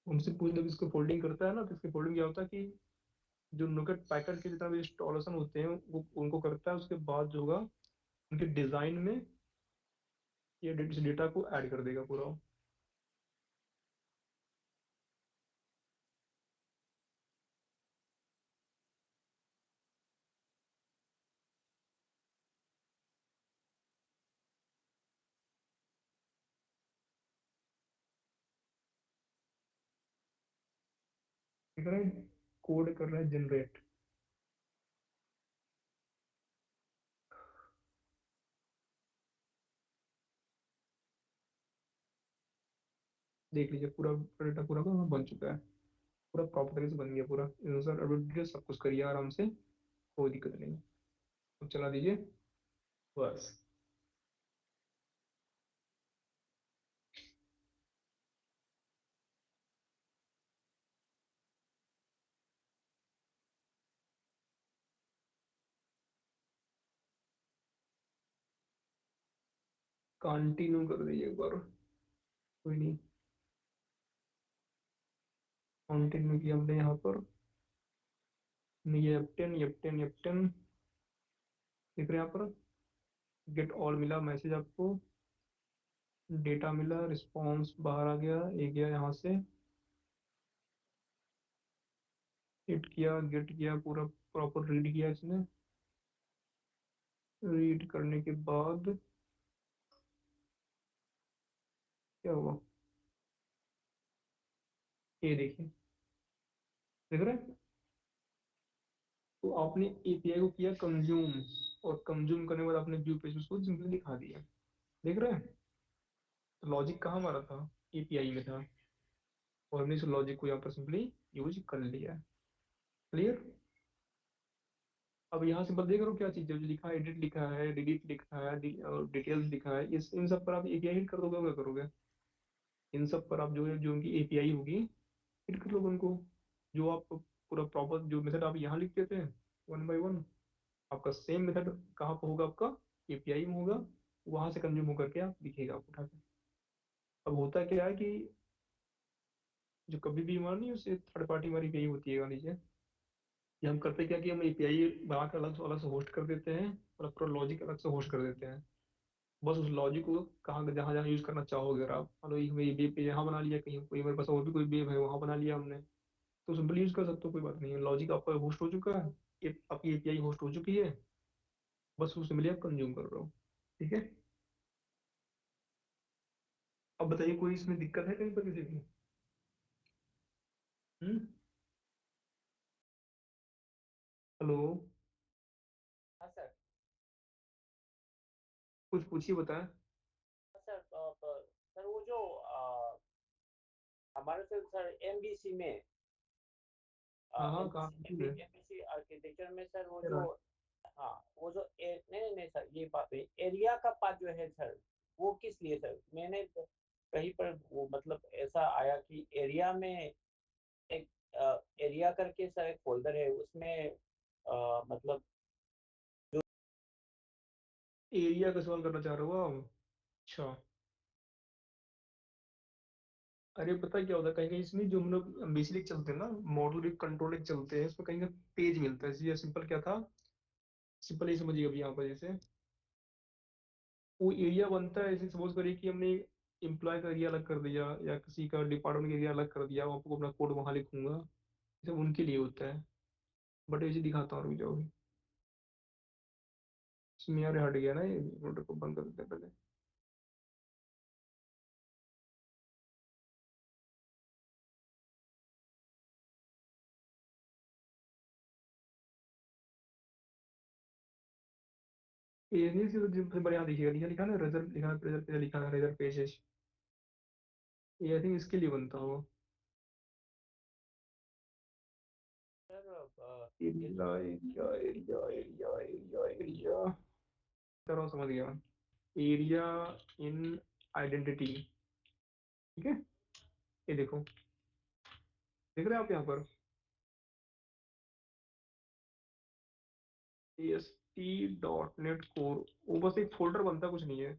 उनसे पूछ लो कि इसको फोल्डिंग करता है ना, तो इसके फोल्डिंग क्या होता है कि जो नुकेट पैकेट के जितना भी इंस्टॉलेशन होते हैं वो उनको करता है, उसके बाद जो होगा उनके डिजाइन में ये डेटा को ऐड कर देगा पूरा। ठीक है, कोड कर रहा है जनरेट, देख लीजिए पूरा डेटा पूरा का बन चुका है। पूरा प्रॉपर तरीके से बन गया, पूरा इंसर्ट अपडेट सब कुछ करिए आराम से, कोई दिक्कत नहीं। अब चला दीजिए बस। कंटिन्यू कर दीजिए एक बार, कोई नहीं। कंटिन्यू किया हमने यहाँ पर, ये एप्टन एप्टन एप्टन दिख रहे हैं यहाँ पर। गेट ऑल मिला मैसेज आपको, डेटा मिला, रिस्पॉन्स बाहर आ गया, ये गया यहाँ से, हिट किया, गेट किया, पूरा प्रॉपर रीड किया इसने। रीड करने के बाद क्या हुआ, ये देखिए, देख रहे हैं। तो आपने एपीआई को किया कंज्यूम, और कंज्यूम करने के बाद आपने व्यू पेज उसको सिंपली दिखा दिया, देख रहे हैं। तो लॉजिक कहाँ हमारा था, एपीआई में था, और हमने इस लॉजिक को यहाँ पर सिंपली यूज कर लिया। क्लियर। अब यहाँ से बस देख रहे हो क्या चीज़ है, जो लिखा है एडिट लिखा है, डिलीट लिखा है, और डिटेल्स लिखा है, इस इन सब पर आप एपीआई हिट कर दोगे, क्या करोगे। इन सब पर आप जो है, जो उनकी एपीआई होगी, हिट कर लोगे उनको। जो आप पूरा प्रॉपर जो मेथड आप यहाँ लिखते थे, वन बाय वन, आपका सेम मेथड कहाँ पर होगा, आपका एपीआई में होगा। वहां से कंज्यूम होकर के आप दिखेगा आपको उठा के। अब होता क्या है कि जो कभी भी हमारा नहीं, उससे थर्ड पार्टी हमारी एपीआई होती है, मान लीजिए, ये हम करते क्या कि हम एपीआई बनाकर अलग से होस्ट कर देते हैं, और पूरा लॉजिक अलग से होस्ट कर देते हैं। बस उस लॉजिक को कहाँ जहाँ जहाँ यूज करना चाहोगे, अगर आप मान लो ये वेब पे यहाँ बना लिया, कहीं कोई मेरे पास और भी कोई वेब है वहाँ बना लिया हमने, तो सिंपली यूज कर सकते हो, कोई बात नहीं है। लॉजिक आपका होस्ट हो चुका है, आपकी एपीआई होस्ट हो चुकी है, बस उसे सिंपली आप कंज्यूम कर रहे हो। ठीक है। अब बताइए कोई इसमें दिक्कत है कहीं पर किसी की। हम्म। हेलो। हाँ सर। कुछ पूछिए, बताएं। हाँ सर, सर वो जो हमारे सर एमबीसी में हाँ हाँ, कहाँ एमबीसी पूछिए। एमबीसी आर्किटेक्चर में सर वो कह जो, रहा है। हाँ वो जो नहीं नहीं नहीं सर, ये बात नहीं, एरिया का पार्ट जो है सर, वो किस लिए सर, मैंने कहीं पर वो मतलब ऐसा आया कि एरिया में एक एरिया करके सर एक फोल्डर है उसमें मतलब एरिया का सवाल करना चाह रहे हो आप। अच्छा। अरे पता क्या होता है, कहीं कहीं इसमें जो हम लोग बेसिक चलते हैं ना, मॉडल एक कंट्रोल एक चलते हैं, इसमें कहीं का पेज मिलता है। ये सिंपल क्या था, सिंपल ये समझिए अभी यहाँ पर जैसे वो एरिया बनता है, ऐसे सपोज करिए कि हमने एम्प्लॉय का एरिया अलग कर दिया, या किसी का डिपार्टमेंट का एरिया अलग कर दिया, वो आपको अपना कोड वहां लिखूंगा, ये सब उनके लिए होता है। बट ये दिखाता हूँ, रुक जाओ अभी। इसमें यार हट गया ना, ये नोट को बंद कर देते हैं पहले। ये नहीं, सबसे बढ़िया यहाँ दिखेगा, लिखा लिखा ना रेजर, लिखा रेजर पे लिखा है रेजर पेजेस। ये आई थिंक इसके लिए बनता हो। सर ये area area area area area area, तरह समझ गया। Area in identity. ठीक है। ये देखो, देख रहे हैं आप यहाँ पर, ASP.NET कोर, वो बस एक फोल्डर बनता है, कुछ नहीं है।